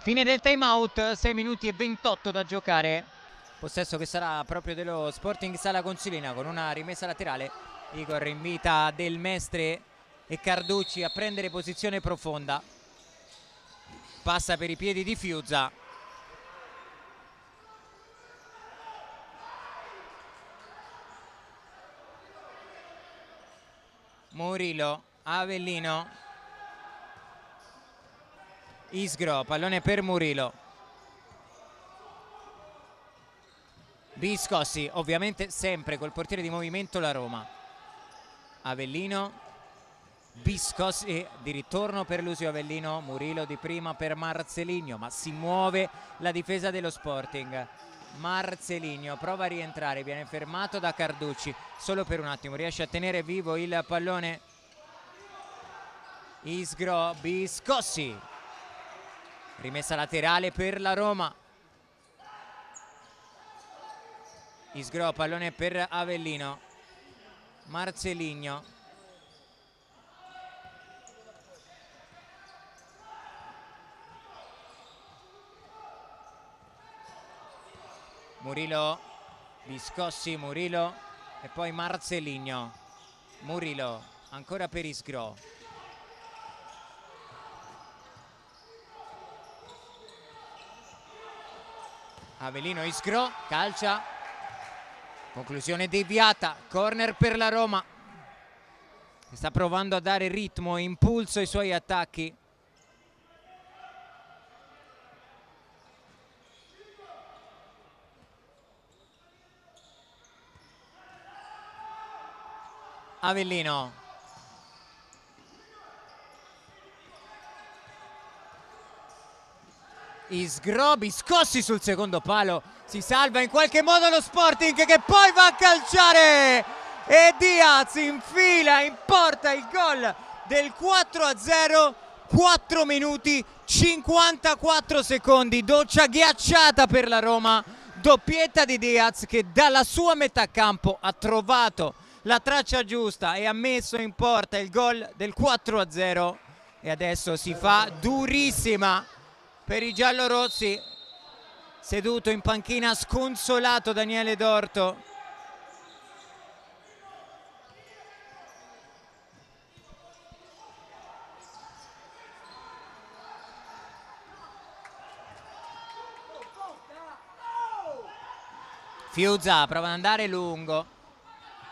Fine del time out, 6 minuti e 28 da giocare. Possesso che sarà proprio dello Sporting Sala Consilina con una rimessa laterale. Igor invita Del Mestre e Carducci a prendere posizione profonda. Passa per i piedi di Fiuza. Murilo, Avellino. Isgro, pallone per Murilo. Biscossi, ovviamente sempre col portiere di movimento la Roma. Avellino, Biscossi di ritorno per Lucio Avellino, Murilo di prima per Marcelinho, ma si muove la difesa dello Sporting. Marcelinho prova a rientrare, viene fermato da Carducci solo per un attimo, riesce a tenere vivo il pallone Isgro, Biscossi. Rimessa laterale per la Roma. Isgro, pallone per Avellino. Marcelinho. Murilo, Biscossi, Murilo e poi Marcelinho. Murilo, ancora per Isgro. Avellino, Isgro, calcia, conclusione deviata, corner per la Roma, che sta provando a dare ritmo e impulso ai suoi attacchi. Avellino. Isgro, Biscossi sul secondo palo, si salva in qualche modo lo Sporting che poi va a calciare e Diaz infila in porta il gol del 4-0, 4 minuti 54 secondi, doccia ghiacciata per la Roma, doppietta di Diaz che dalla sua metà campo ha trovato la traccia giusta e ha messo in porta il gol del 4-0 e adesso si fa durissima per i giallorossi. Seduto in panchina sconsolato Daniele Dorto. Fiuza prova ad andare lungo.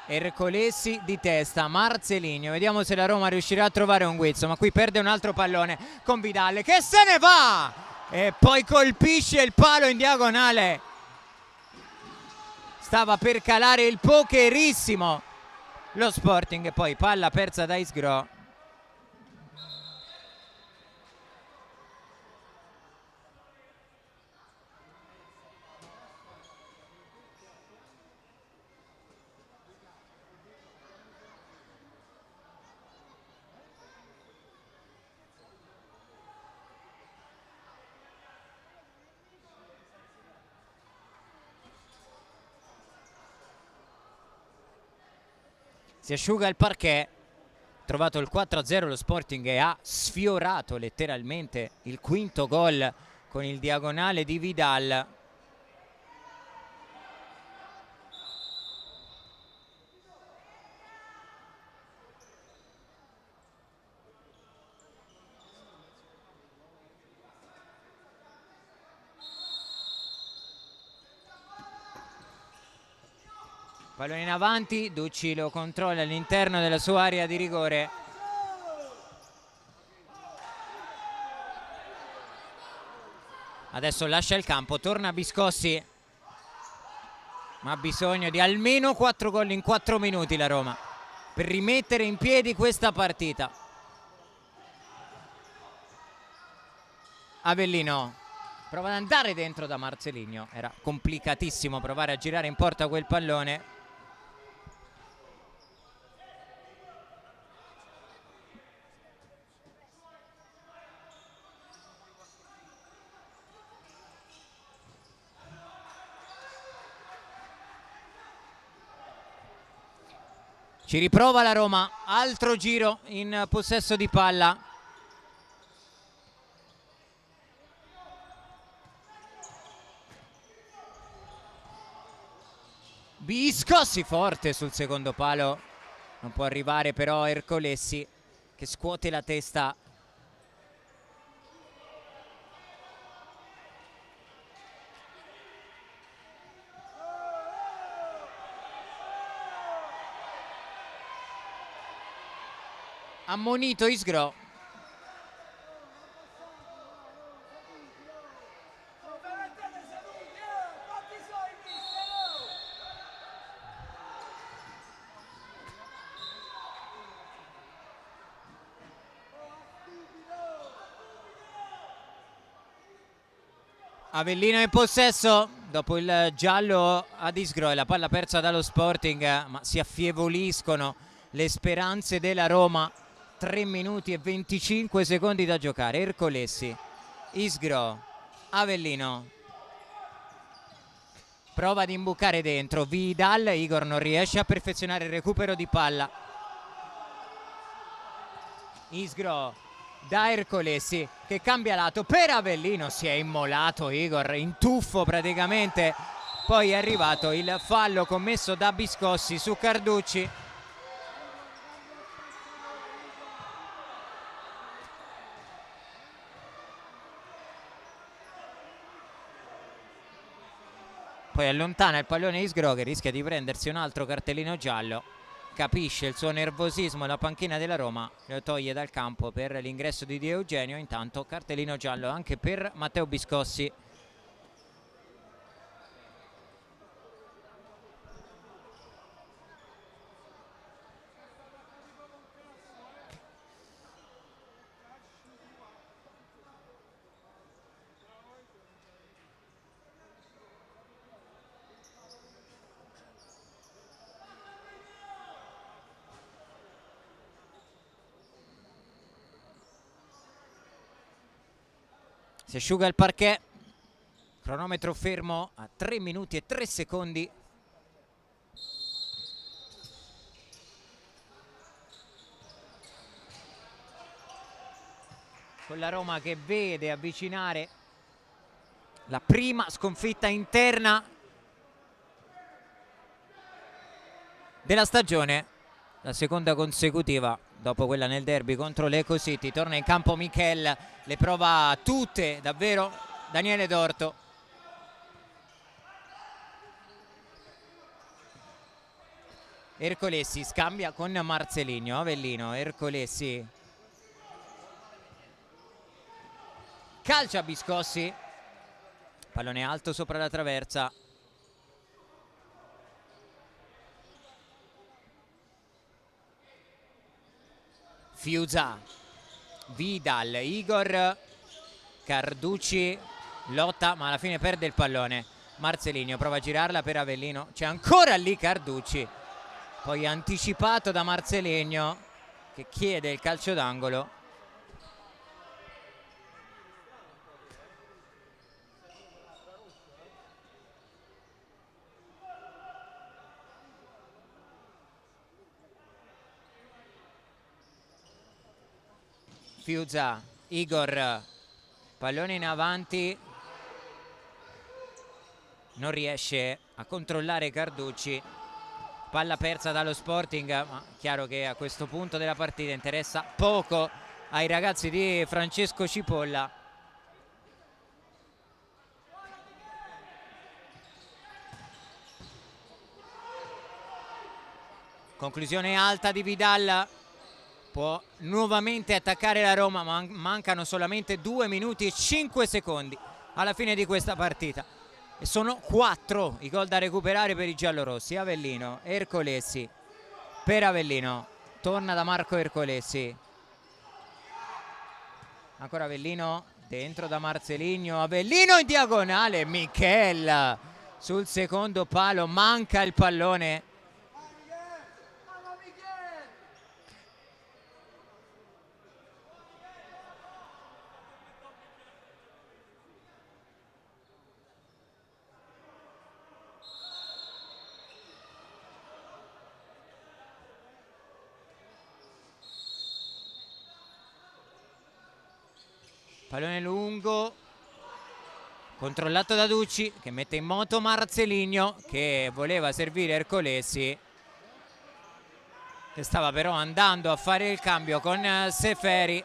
Ercolesi di testa, Marcelinho, vediamo se la Roma riuscirà a trovare un guizzo, ma qui perde un altro pallone con Vidal che se ne va e poi colpisce il palo in diagonale. Stava per calare il pokerissimo lo Sporting e poi palla persa da Isgro. Si asciuga il parquet, trovato il 4-0 lo Sporting e ha sfiorato letteralmente il quinto gol con il diagonale di Vidal. Pallone in avanti, Ducci lo controlla all'interno della sua area di rigore. Adesso lascia il campo, torna Biscossi, ma ha bisogno di almeno 4 gol in 4 minuti la Roma per rimettere in piedi questa partita. Avellino prova ad andare dentro da Marcelinho, era complicatissimo provare a girare in porta quel pallone. Ci riprova la Roma, altro giro in possesso di palla. Biscossi forte sul secondo palo, non può arrivare però Ercolesi che scuote la testa. Ammonito Isgro. Avellino in possesso dopo il giallo ad Isgro e la palla persa dallo Sporting, ma si affievoliscono le speranze della Roma. 3 minuti e 25 secondi da giocare. Ercolesi, Isgro, Avellino prova ad imbucare dentro Vidal, Igor non riesce a perfezionare il recupero di palla. Isgro da Ercolesi che cambia lato per Avellino, si è immolato Igor in tuffo praticamente, poi è arrivato il fallo commesso da Biscossi su Carducci. Poi allontana il pallone Isgro che rischia di prendersi un altro cartellino giallo. Capisce il suo nervosismo la panchina della Roma, lo toglie dal campo per l'ingresso di Di Eugenio. Intanto cartellino giallo anche per Matteo Biscossi. Si asciuga il parquet, cronometro fermo a 3 minuti e 3 secondi. Con la Roma che vede avvicinare la prima sconfitta interna della stagione, la seconda consecutiva dopo quella nel derby contro l'Eco City. Torna in campo Michel, le prova tutte davvero Daniele Dorto. Ercolesi scambia con Marcelinho, Avellino, Ercolesi calcia Biscossi, pallone alto sopra la traversa. Fiuza, Vidal, Igor, Carducci lotta ma alla fine perde il pallone. Marcelinho prova a girarla per Avellino, c'è ancora lì Carducci, poi anticipato da Marcelinho che chiede il calcio d'angolo. Fiuza, Igor, pallone in avanti, non riesce a controllare Carducci, palla persa dallo Sporting, ma chiaro che a questo punto della partita interessa poco ai ragazzi di Francesco Cipolla. Conclusione alta di Vidal, può nuovamente attaccare la Roma, ma mancano solamente 2 minuti e 5 secondi alla fine di questa partita e sono 4 i gol da recuperare per i giallorossi. Avellino, Ercolesi per Avellino, torna da Marco Ercolesi, ancora Avellino, dentro da Marcelinho, Avellino in diagonale, Michel sul secondo palo, manca il pallone. Pallone lungo, controllato da Ducci che mette in moto Marcelinho che voleva servire Ercolesi, che stava però andando a fare il cambio con Seferi,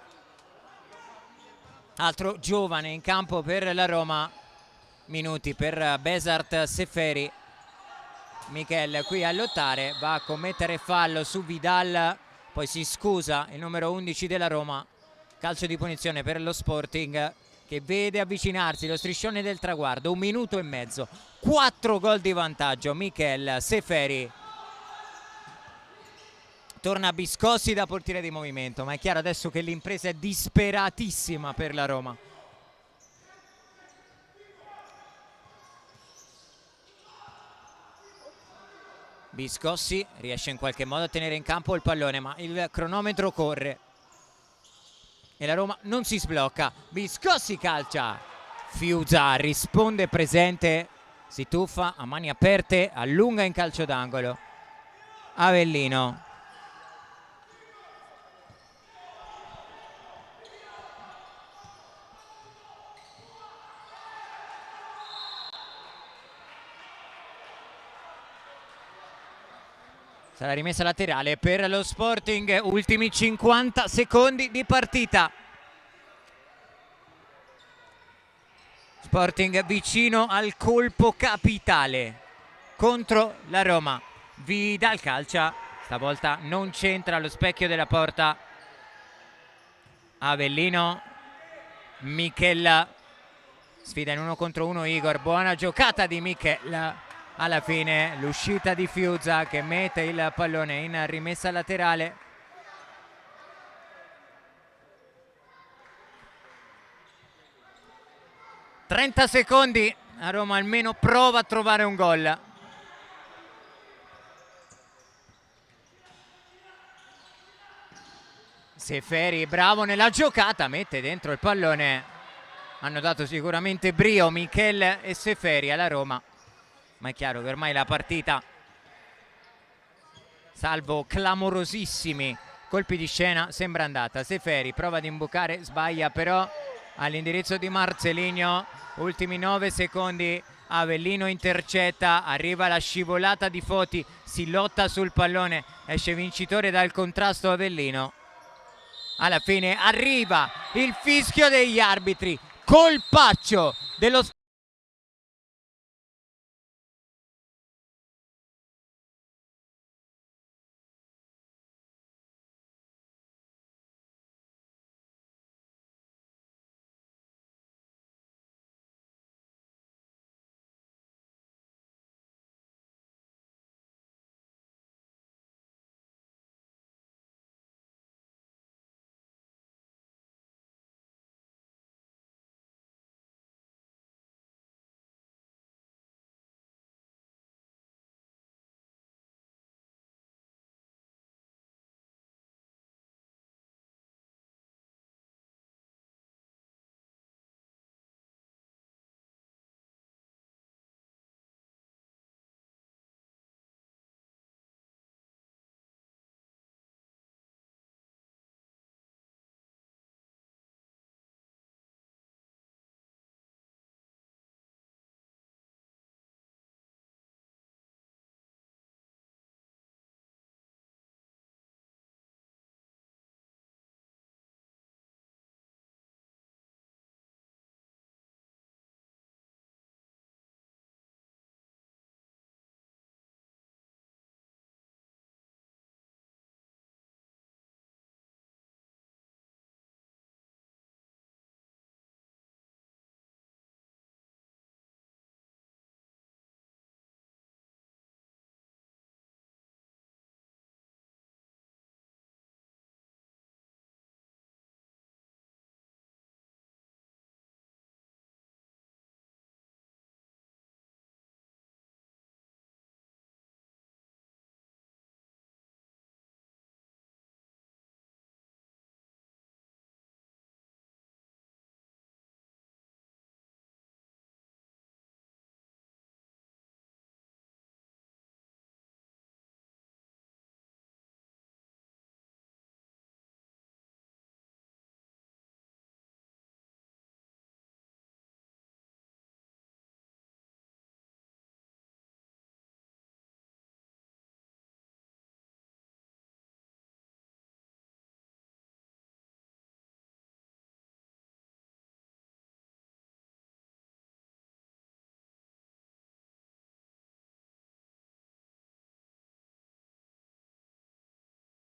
altro giovane in campo per la Roma. Minuti per Besart Seferi. Michel qui a lottare, va a commettere fallo su Vidal, poi si scusa il numero 11 della Roma. Calcio di punizione per lo Sporting che vede avvicinarsi lo striscione del traguardo. 1 minuto e mezzo, 4 gol di vantaggio. Michel Seferi, torna Biscossi da portiere di movimento, ma è chiaro adesso che l'impresa è disperatissima per la Roma. Biscossi riesce in qualche modo a tenere in campo il pallone, ma il cronometro corre e la Roma non si sblocca. Biscossi calcia, Fiuza risponde presente, si tuffa a mani aperte, allunga in calcio d'angolo. Avellino, sarà rimessa laterale per lo Sporting, ultimi 50 secondi di partita. Sporting vicino al colpo capitale contro la Roma. Vidal calcia, stavolta non c'entra allo specchio della porta. Avellino, Michel sfida in 1 contro 1 Igor, buona giocata di Michel. Alla fine l'uscita di Fiuza che mette il pallone in rimessa laterale. «30 secondi, a Roma almeno prova a trovare un gol». Seferi bravo nella giocata, mette dentro il pallone. hanno dato sicuramente brio Michel e Seferi alla Roma, ma è chiaro che ormai la partita, salvo clamorosissimi colpi di scena, sembra andata. Seferi prova ad imbucare, sbaglia però all'indirizzo di Marcelinho, ultimi 9 secondi, Avellino intercetta, arriva la scivolata di Foti, si lotta sul pallone, esce vincitore dal contrasto Avellino. Alla fine arriva il fischio degli arbitri, colpaccio dello